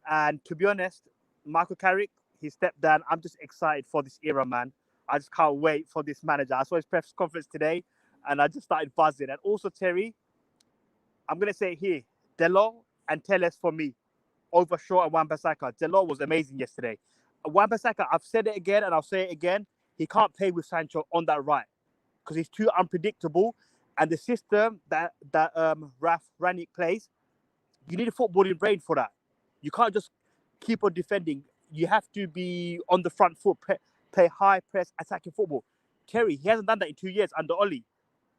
[SPEAKER 7] And to be honest, Michael Carrick, he stepped down. I'm just excited for this era, man. I just can't wait for this manager. I saw his press conference today, and I just started buzzing. And also, Terry, I'm going to say it here, dALOT and Telles for me, over Shaw and Wan-Bissaka. dALOT was amazing yesterday. Wan-Bissaka, I've said it again, and I'll say it again. He can't play with Sancho on that right because he's too unpredictable. And the system that Rangnick plays, you need a footballing brain for that. You can't just keep on defending. You have to be on the front foot, play high press, attacking football. Terry, he hasn't done that in 2 years under Oli.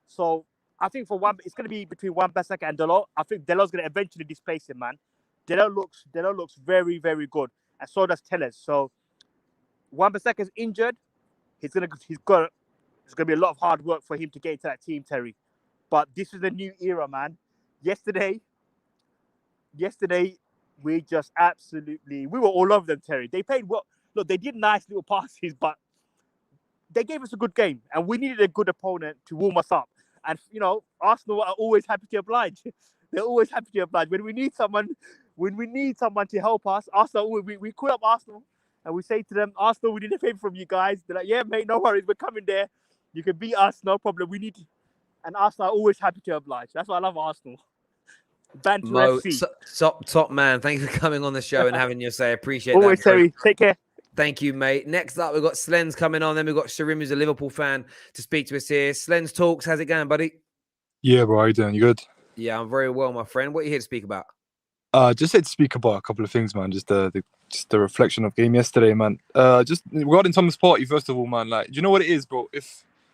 [SPEAKER 7] So I think it's going to be between Wan-Bissaka and dALOT. I think dALOT's going to eventually displace him, man. dALOT looks very, very good, and so does Telles. So Wan-Bissaka's injured. It's going to be a lot of hard work for him to get into that team, Terry. But this is a new era, man. Yesterday, we just we were all over them, Terry. They played well. Look, they did nice little passes, but they gave us a good game, and we needed a good opponent to warm us up. And, you know, Arsenal are always happy to oblige. They're always happy to oblige. When we need someone to help us, Arsenal, we call up Arsenal, and we say to them, Arsenal, we need a favor from you guys. They're like, yeah, mate, no worries. We're coming there. You can beat us, no problem. We need to. And Arsenal are always happy to oblige. That's why I love Arsenal. Banter
[SPEAKER 1] Mo,
[SPEAKER 7] FC.
[SPEAKER 1] top man. Thank you for coming on the show and having your say. Appreciate
[SPEAKER 7] always,
[SPEAKER 1] that.
[SPEAKER 7] Terry. Take care.
[SPEAKER 1] Thank you, mate. Next up, we've got Slen's coming on. Then we've got Sharim, who's a Liverpool fan, to speak to us here. Slen's Talks. How's it going, buddy?
[SPEAKER 8] Yeah, bro. How you doing? You good?
[SPEAKER 1] Yeah, I'm very well, my friend. What are you here to speak about?
[SPEAKER 8] Just here to speak about a couple of things, man. Just the reflection of game yesterday, man. Just regarding Thomas Partey, first of all, man. Like, do you know what it is, bro?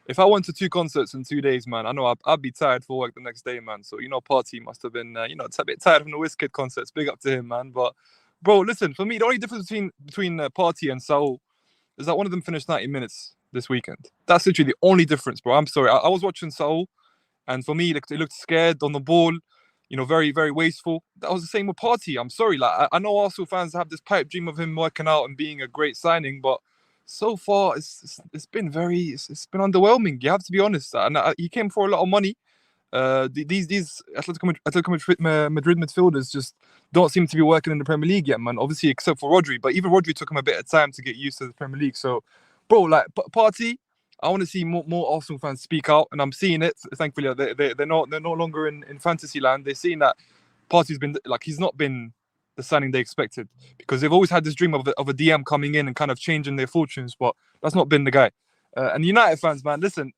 [SPEAKER 8] If I went to 2 concerts in 2 days, man, I know I'd be tired for work the next day, man. So, you know, Partey must have been, a bit tired from the Wizkid concerts. Big up to him, man. But, bro, listen, for me, the only difference between Partey and Saul is that one of them finished 90 minutes this weekend. That's literally the only difference, bro. I'm sorry. I was watching Saul, and for me, it looked scared on the ball, you know, very, very wasteful. That was the same with Partey. I'm sorry. Like, I know Arsenal fans have this pipe dream of him working out and being a great signing, but so far, it's been underwhelming. You have to be honest. And he came for a lot of money. These Atletico Madrid midfielders just don't seem to be working in the Premier League yet, man. Obviously, except for Rodri. But even Rodri took him a bit of time to get used to the Premier League. So, bro, like, Partey, I want to see more Arsenal fans speak out, and I'm seeing it. Thankfully, they're no longer in fantasy land. They're seeing that Partey's been like he's not been the signing they expected, because they've always had this dream of a DM coming in and kind of changing their fortunes, but that's not been the guy. And United fans, man, listen.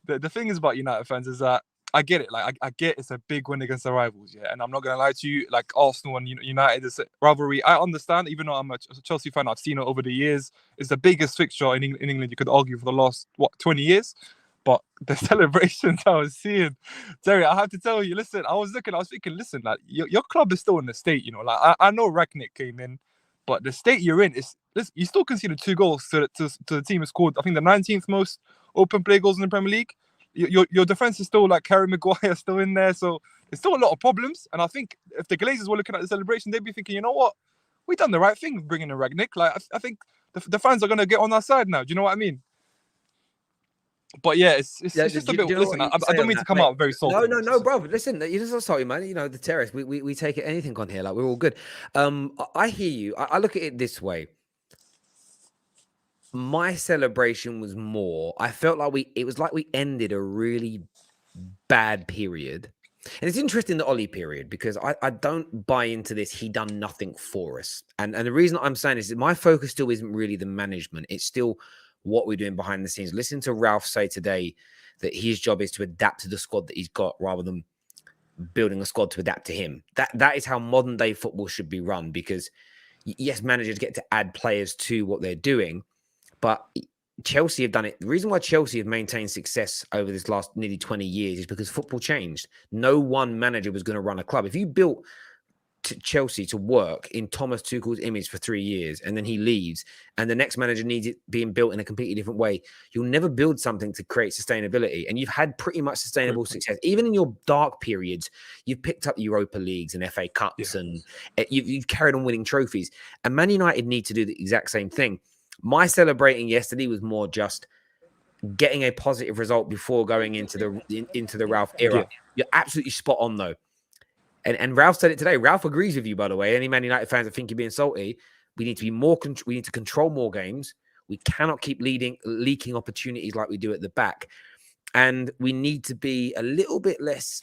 [SPEAKER 8] The thing is about United fans is that I get it. Like I get it's a big win against the rivals, yeah. And I'm not gonna lie to you, like Arsenal and United is a rivalry. I understand, even though I'm a Chelsea fan, I've seen it over the years. It's the biggest fixture in England. You could argue for the last 20 years. But the celebrations I was seeing, Terry, I have to tell you, listen, I was thinking, listen, like your club is still in the state, you know. Like I know Rangnick came in, but the state you're in is you still conceded 2 goals to the team who scored, I think, the 19th most open play goals in the Premier League. Your defense is still like Harry Maguire still in there, so there's still a lot of problems. And I think if the Glazers were looking at the celebration, they'd be thinking, you know what, we done the right thing bringing in Rangnick. Like I think the fans are gonna get on our side now. Do you know what I mean? But yeah, it's just a bit. Listen, I don't mean to come out very salty.
[SPEAKER 1] No, bro. Listen, you're just sorry, man. You know, the terrace. We take it anything on here. Like we're all good. I hear you. I look at it this way. My celebration was more. I felt like it was like we ended a really bad period. And it's interesting, the Ollie period, because I don't buy into this. He done nothing for us. And the reason I'm saying this is my focus still isn't really the management. It's still what we're doing behind the scenes. Listen to Ralf say today that his job is to adapt to the squad that he's got rather than building a squad to adapt to him. That is how modern day football should be run, because yes, managers get to add players to what they're doing, but Chelsea have done it. The reason why Chelsea have maintained success over this last nearly 20 years is because football changed. No one manager was going to run a club. If you built Chelsea to work in Thomas Tuchel's image for 3 years and then he leaves and the next manager needs it being built in a completely different way, you'll never build something to create sustainability. And you've had pretty much sustainable success. Even in your dark periods, you've picked up Europa Leagues and FA Cups and you've carried on winning trophies. And Man United need to do the exact same thing. My celebrating yesterday was more just getting a positive result before going into the Ralf era. You're absolutely spot on, though. And Ralf said it today. Ralf agrees with you, by the way. Any Man United fans that think you're being salty, we need to be more. We need to control more games. We cannot keep leaking opportunities like we do at the back, and we need to be a little bit less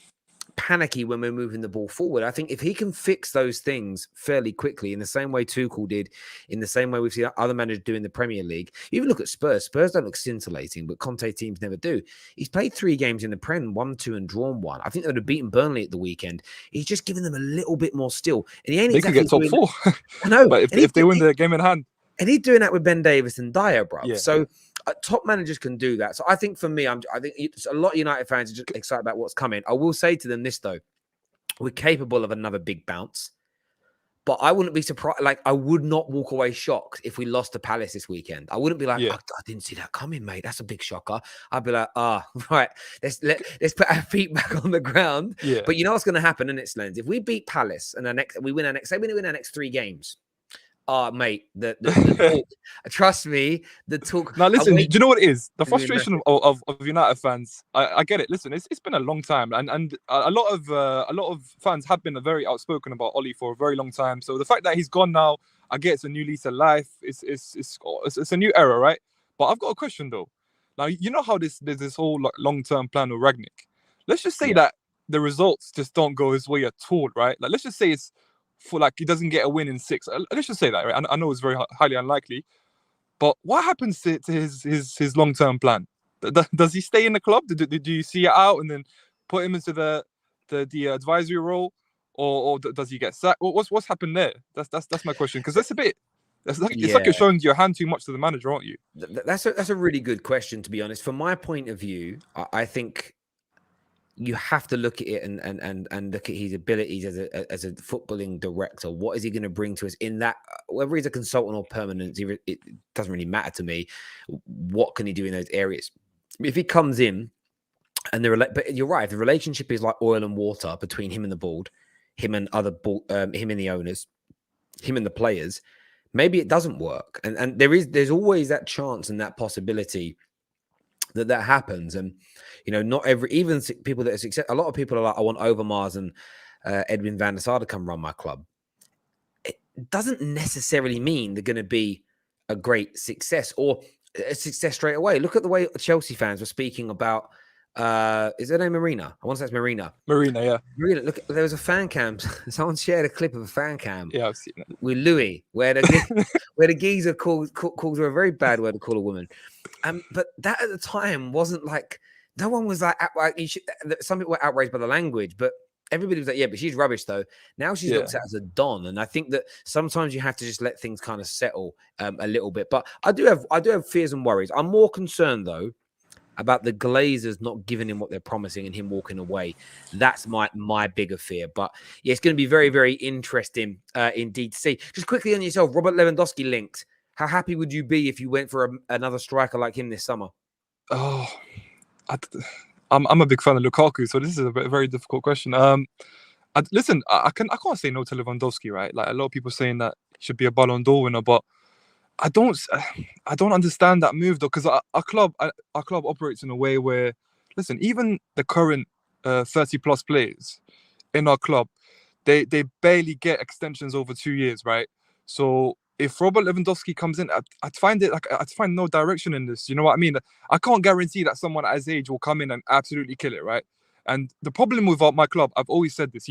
[SPEAKER 1] panicky when we're moving the ball forward. I think if he can fix those things fairly quickly, in the same way Tuchel did, in the same way we've seen other managers do in the Premier League. You even look at Spurs. Spurs don't look scintillating, but Conte teams never do. He's played 3 games in the Prem, won 2 and drawn 1. I think they would have beaten Burnley at the weekend. He's just giving them a little bit more still. And he ain't
[SPEAKER 8] they
[SPEAKER 1] exactly
[SPEAKER 8] could get top 4.
[SPEAKER 1] I know.
[SPEAKER 8] But if they win the game in hand.
[SPEAKER 1] And he's doing that with Ben Davis and Dyer, bro.
[SPEAKER 8] Yeah.
[SPEAKER 1] So top managers can do that. So I think for me, I think a lot of United fans are just excited about what's coming. I will say to them this, though. We're capable of another big bounce, but I wouldn't be surprised. Like, I would not walk away shocked if we lost to Palace this weekend. I wouldn't be like, I didn't see that coming, mate. That's a big shocker. I'd be like, right. Let's put our feet back on the ground. Yeah. But you know what's going to happen, and it's Lens. If we beat Palace and we win our next 3 games. Mate, the talk, trust me, the talk.
[SPEAKER 8] Now, listen, do you know what it is? The frustration of United fans. I get it. Listen, it's been a long time, and a lot of fans have been very outspoken about Ollie for a very long time. So the fact that he's gone now, I get it's a new lease of life. It's a new era, right? But I've got a question though. Now, you know how there's this whole long-term plan with Rangnick. Let's just say that the results just don't go his way at all, right? Like, let's just say it's for like he doesn't get a win in 6. Let's just say that, right? I know it's very highly unlikely, but what happens to his long-term plan? Does he stay in the club? Do you see it out and then put him into the advisory role, or does he get sacked? What's happened there? That's my question, because that's a bit. It's like you're showing your hand too much to the manager, aren't you?
[SPEAKER 1] That's a really good question, to be honest. From my point of view, I think you have to look at it and look at his abilities as a footballing director. What is he going to bring to us in that? Whether he's a consultant or permanent, it doesn't really matter to me. What can he do in those areas? If he comes in and but you're right. If the relationship is like oil and water between him and the board, him and him and the owners, him and the players, maybe it doesn't work. And there's always that chance and that possibility that happens. And not even people that are successful. A lot of people are like, I want Overmars and Edwin van der Sar to come run my club. It doesn't necessarily mean they're going to be a great success or a success straight away. Look at the way Chelsea fans were speaking about. Is her name Marina? I want to say it's Marina.
[SPEAKER 8] Marina, yeah.
[SPEAKER 1] Marina, look, there was a fan cam. Someone shared a clip of a fan cam.
[SPEAKER 8] Yeah, I've seen it.
[SPEAKER 1] With Louis, where the geezer calls her a very bad word to call a woman. But that at the time wasn't like, no one was like, some people were outraged by the language, but everybody was like, yeah, but she's rubbish though. Now she's looked at as a don, and I think that sometimes you have to just let things kind of settle a little bit. But I do have fears and worries. I'm more concerned though about the Glazers not giving him what they're promising and him walking away. That's my bigger fear. But yeah, it's going to be very, very interesting indeed to see. Just quickly on yourself, Robert Lewandowski linked. How happy would you be if you went for another striker like him this summer?
[SPEAKER 8] Oh, I'm a big fan of Lukaku, so this is a very difficult question. Listen, I can't say no to Lewandowski, right? Like a lot of people saying that he should be a Ballon d'Or winner, but I don't understand that move though, because our club operates in a way where, listen, even the current 30+ players in our club, they barely get extensions over 2 years, right? So if Robert Lewandowski comes in, I'd find no direction in this. You know what I mean? I can't guarantee that someone at his age will come in and absolutely kill it, right? And the problem with my club, I've always said this,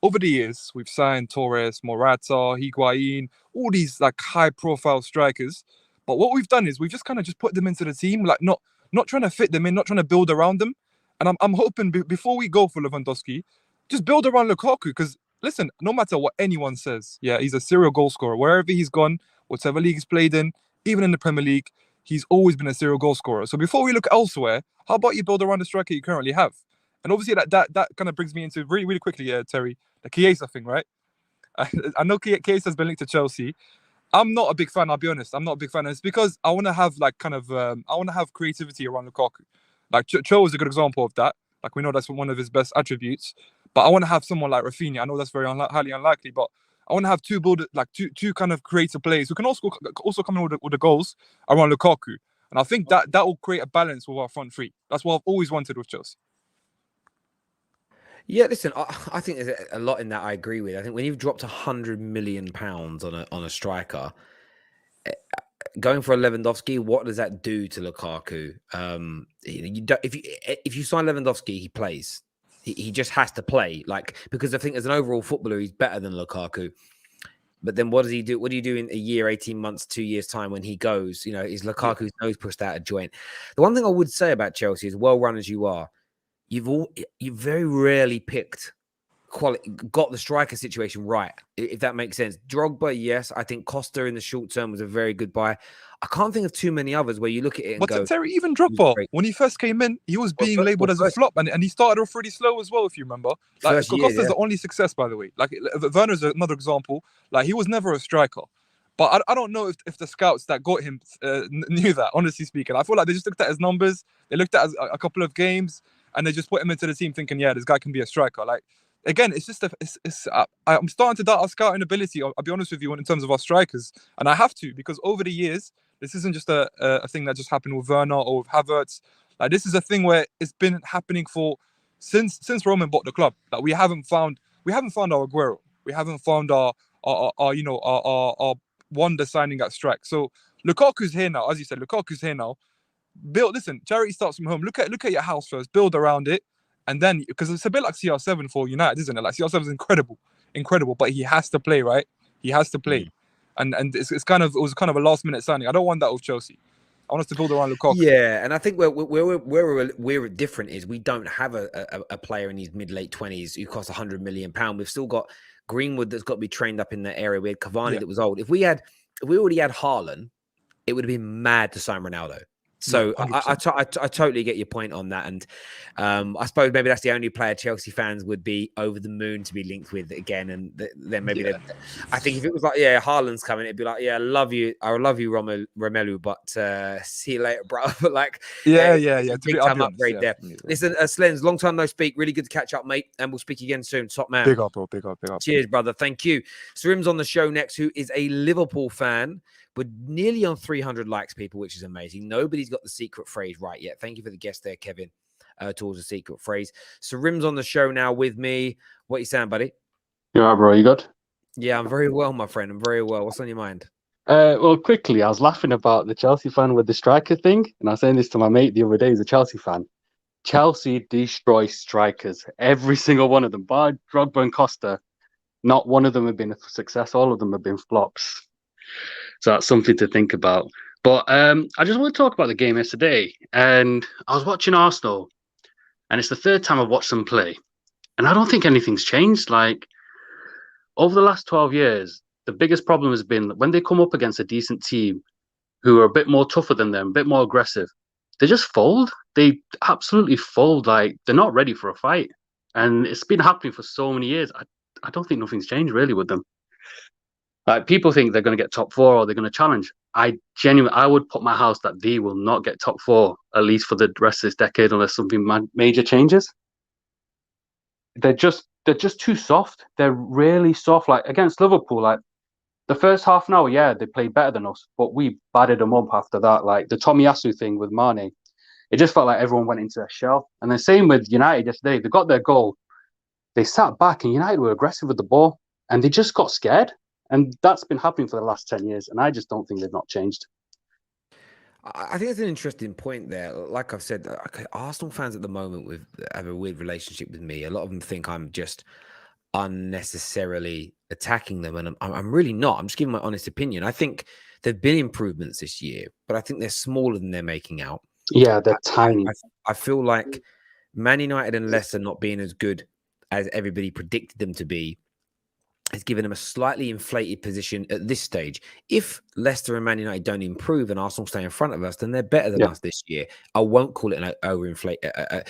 [SPEAKER 8] over the years, we've signed Torres, Morata, Higuain, all these like high-profile strikers. But what we've done is we've just kind of just put them into the team, like not trying to fit them in, not trying to build around them. And I'm hoping before we go for Lewandowski, just build around Lukaku. Because listen, no matter what anyone says, yeah, he's a serial goal scorer. Wherever he's gone, whatever league he's played in, even in the Premier League, he's always been a serial goal scorer. So before we look elsewhere, how about you build around the striker you currently have? And obviously that kind of brings me into really, really quickly, Terry, the Chiesa thing, right? I know Chiesa has been linked to Chelsea. I'm not a big fan, I'll be honest. I'm not a big fan. And it's because I want to have I want to have creativity around Lukaku. Like Cho is a good example of that. Like we know that's one of his best attributes. But I want to have someone like Rafinha. I know that's very highly unlikely, but I want to have two kind of creative players who can also come in with the goals around Lukaku. And I think that will create a balance with our front three. That's what I've always wanted with Chelsea.
[SPEAKER 1] Yeah, listen, I think there's a lot in that I agree with. I think when you've dropped £100 million on a striker, going for a Lewandowski, what does that do to Lukaku? If you sign Lewandowski, he plays. He just has to play, because I think as an overall footballer, he's better than Lukaku. But then what does he do? What do you do in a year, 18 months, 2 years' time when he goes? Is Lukaku's nose pushed out of joint? The one thing I would say about Chelsea, as well run as you are, you've very rarely picked got the striker situation right, if that makes sense. Drogba, yes. I think Costa in the short term was a very good buy. I can't think of too many others where you look at it and go...
[SPEAKER 8] But Terry, even Drogba, when he first came in, he was being labelled as a flop, and he started off pretty slow as well, if you remember. Costa's the only success, by the way. Werner's another example. He was never a striker. But I don't know if the scouts that got him knew that, honestly speaking. I feel like they just looked at his numbers, they looked at a couple of games, and they just put him into the team thinking, yeah, this guy can be a striker. Again, it's just I'm starting to doubt our scouting ability. I'll be honest with you in terms of our strikers, and I have to, because over the years, this isn't just a thing that just happened with Werner or with Havertz. This is a thing where it's been happening since Roman bought the club. We haven't found our Aguero. We haven't found our wonder signing at strike. So Lukaku's here now, as you said. Lukaku's here now. Listen, charity starts from home. Look at your house first. Build around it. And then, because it's a bit like CR7 for United, isn't it? CR7 is incredible, but he has to play, right? He has to play, and it was kind of a last minute signing. I don't want that with Chelsea. I want us to build around Lukaku.
[SPEAKER 1] Yeah, and I think where we're different is we don't have a player in his mid-late 20s who costs £100 million. We've still got Greenwood that's got to be trained up in that area. We had Cavani that was old. If we already had Haaland, it would have been mad to sign Ronaldo. So I totally get your point on that, and I suppose maybe that's the only player Chelsea fans would be over the moon to be linked with again. And then maybe I think if it was Haaland's coming, it'd be like, I love you, Romelu, but see you later, bro. But big time upgrade there. Listen, Slens, long time no speak. Really good to catch up, mate, and we'll speak again soon. Top man,
[SPEAKER 8] big up, bro. Big up.
[SPEAKER 1] Cheers, brother. Thank you. Sarim's on the show next, who is a Liverpool fan. We're nearly on 300 likes, people, which is amazing. Nobody's got the secret phrase right yet. Thank you for the guest there, Kevin, towards the secret phrase. So Rim's on the show now with me. What are you saying, buddy?
[SPEAKER 9] You all right, bro? You good?
[SPEAKER 1] Yeah, I'm very well, my friend. I'm very well. What's on your mind?
[SPEAKER 9] Well, quickly, I was laughing about the Chelsea fan with the striker thing. And I was saying this to my mate the other day, he's a Chelsea fan. Chelsea destroy strikers. Every single one of them. Bar Drogba and Costa, not one of them have been a success. All of them have been flops. So that's something to think about. But I just want to talk about the game yesterday. And I was watching Arsenal, and it's the third time I've watched them play. And I don't think anything's changed. Like, over the last 12 years, the biggest problem has been that when they come up against a decent team who are a bit more tougher than them, a bit more aggressive, they just fold. They absolutely fold. Like, they're not ready for a fight. And it's been happening for so many years. I don't think nothing's changed really with them. Like, people think they're going to get top four or they're going to challenge. I would put my house that they will not get top four, at least for the rest of this decade, unless something major changes. They're just too soft. They're really soft. Like, against Liverpool, like, the first half an hour, yeah, they played better than us, but we battered them up after that. Like, the Tomiyasu thing with Mane, it just felt like everyone went into their shell. And the same with United yesterday. They got their goal. They sat back, and United were aggressive with the ball, and they just got scared. And that's been happening for the last 10 years, and I just don't think they've not changed.
[SPEAKER 1] I think it's an interesting point there. Like I've said, Arsenal fans at the moment have a weird relationship with me. A lot of them think I'm just unnecessarily attacking them, and I'm really not. I'm just giving my honest opinion. I think there've been improvements this year, but I think they're smaller than they're making out.
[SPEAKER 9] Yeah, they're tiny.
[SPEAKER 1] I feel like Man United and Leicester not being as good as everybody predicted them to be has given them a slightly inflated position at this stage. If Leicester and Man United don't improve and Arsenal stay in front of us, then they're better than us this year. I won't call it an overinflated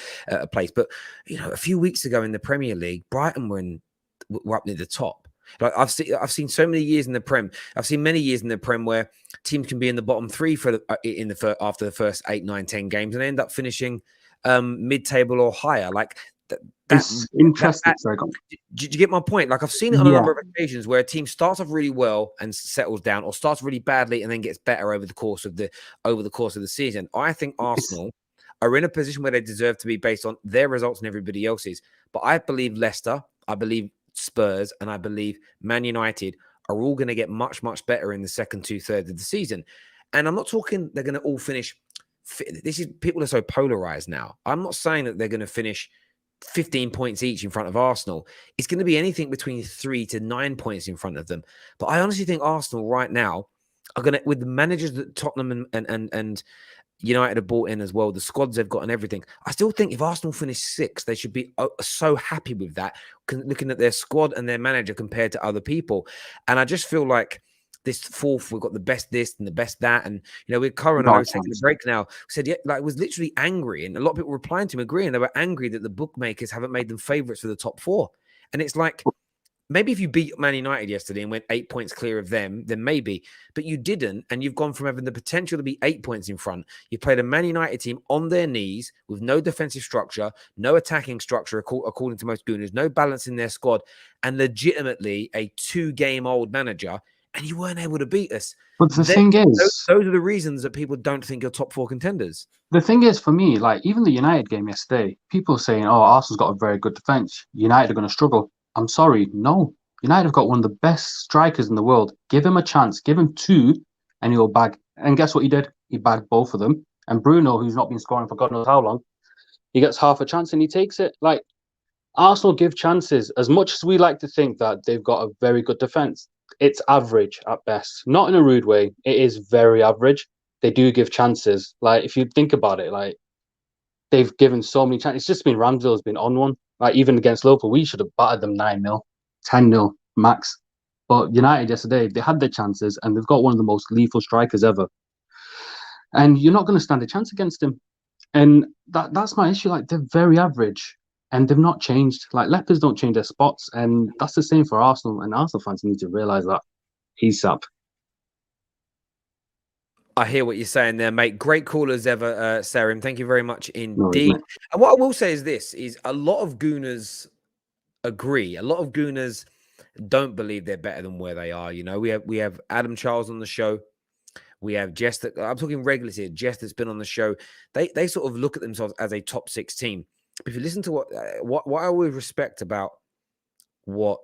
[SPEAKER 1] place, but you know, a few weeks ago in the Premier League, Brighton were up near the top. Like, I've seen so many years in the Prem. I've seen many years in the Prem where teams can be in the bottom three after the first 8, 9, 10 games and end up finishing mid-table or higher. Like,
[SPEAKER 9] that's interesting.
[SPEAKER 1] Did you get my point? Like, I've seen it on a number of occasions where a team starts off really well and settles down, or starts really badly and then gets better over the course of the season. I think Arsenal are in a position where they deserve to be based on their results and everybody else's. But I believe Leicester, I believe Spurs, and I believe Man United are all going to get much, much better in the second 2/3 of the season. And I'm not talking they're going to all finish. People are so polarized now. I'm not saying that they're going to finish 15 points each in front of Arsenal. It's going to be anything between 3 to 9 points in front of them. But I honestly think Arsenal right now are going to, with the managers that Tottenham and United have brought in as well, the squads they've got and everything, I still think if Arsenal finish 6th, they should be so happy with that, looking at their squad and their manager compared to other people. And I just feel like this 4th, we've got the best this and the best that. And, you know, with Curran, I was taking a break now, said, yeah, like, was literally angry. And a lot of people replying to him agreeing. They were angry that the bookmakers haven't made them favourites for the top 4. And it's like, maybe if you beat Man United yesterday and went 8 points clear of them, then maybe. But you didn't, and you've gone from having the potential to be 8 points in front. You played a Man United team on their knees with no defensive structure, no attacking structure, according to most Gooners, no balance in their squad, and legitimately a 2-game-old manager, and you weren't able to beat us.
[SPEAKER 9] But the thing is,
[SPEAKER 1] those are the reasons that people don't think you're top 4 contenders.
[SPEAKER 9] The thing is, for me, like, even the United game yesterday, people saying, oh, Arsenal's got a very good defence, United are going to struggle. I'm sorry, no. United have got one of the best strikers in the world. Give him a chance, give him 2, and he'll bag. And guess what he did? He bagged both of them. And Bruno, who's not been scoring for God knows how long, he gets half a chance and he takes it. Like, Arsenal give chances. As much as we like to think that they've got a very good defence, it's average at best. Not in a rude way. It is very average. They do give chances. Like, if you think about it, like, they've given so many chances. It's just been Ramsdale's been on one. Like, even against Liverpool, we should have battered them 9-0, 10-0 max. But United yesterday, they had their chances and they've got one of the most lethal strikers ever. And you're not going to stand a chance against him. And that's my issue. Like, they're very average and they've not changed. Like, lepers don't change their spots. And that's the same for Arsenal. And Arsenal fans need to realise that. ASAP.
[SPEAKER 1] I hear what you're saying there, mate. Great call as ever, Sarim. Thank you very much indeed. And what I will say is this, is a lot of Gooners agree. A lot of Gooners don't believe they're better than where they are. You know, we have Adam Charles on the show. We have Jess, I'm talking regulars here, Jess that's been on the show. They sort of look at themselves as a top 6 team. But if you listen to what I always respect about what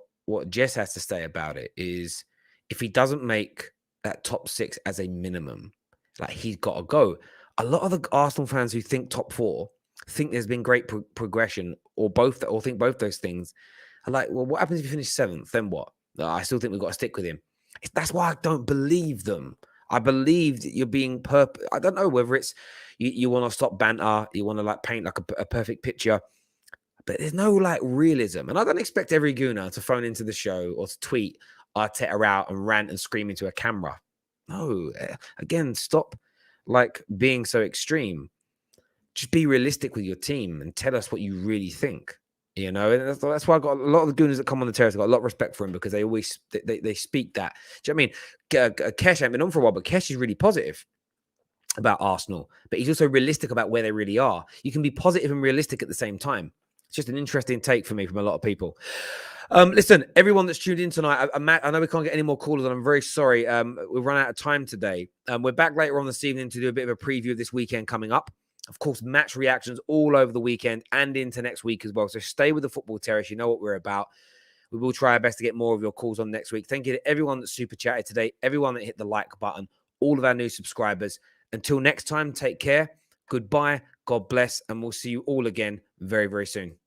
[SPEAKER 1] Jess has to say about it is, if he doesn't make that top 6 as a minimum, like, he's got to go. A lot of the Arsenal fans who think top 4 think there's been great progression, or think both those things, are like, well, what happens if you finish 7th? Then what? I still think we've got to stick with him. That's why I don't believe them. I believe that you're being I don't know whether it's you want to stop banter, you want to like paint like a perfect picture, but there's no like realism. And I don't expect every gooner to phone into the show or to tweet Arteta out and rant and scream into a camera. No, again, stop like being so extreme. Just be realistic with your team and tell us what you really think. You know, and that's why I got a lot of the gooners that come on the terrace. I got a lot of respect for him because they always they speak that. Do you know what I mean? Kesh ain't been on for a while, but Kesh is really positive about Arsenal, but he's also realistic about where they really are. You can be positive and realistic at the same time. It's just an interesting take for me from a lot of people. Listen, everyone that's tuned in tonight, I know we can't get any more callers, and I'm very sorry. We've run out of time today. We're back later on this evening to do a bit of a preview of this weekend coming up. Of course, match reactions all over the weekend and into next week as well. So stay with the Football Terrace. You know what we're about. We will try our best to get more of your calls on next week. Thank you to everyone that super chatted today, everyone that hit the like button, all of our new subscribers. Until next time, take care. Goodbye. God bless. And we'll see you all again very, very soon.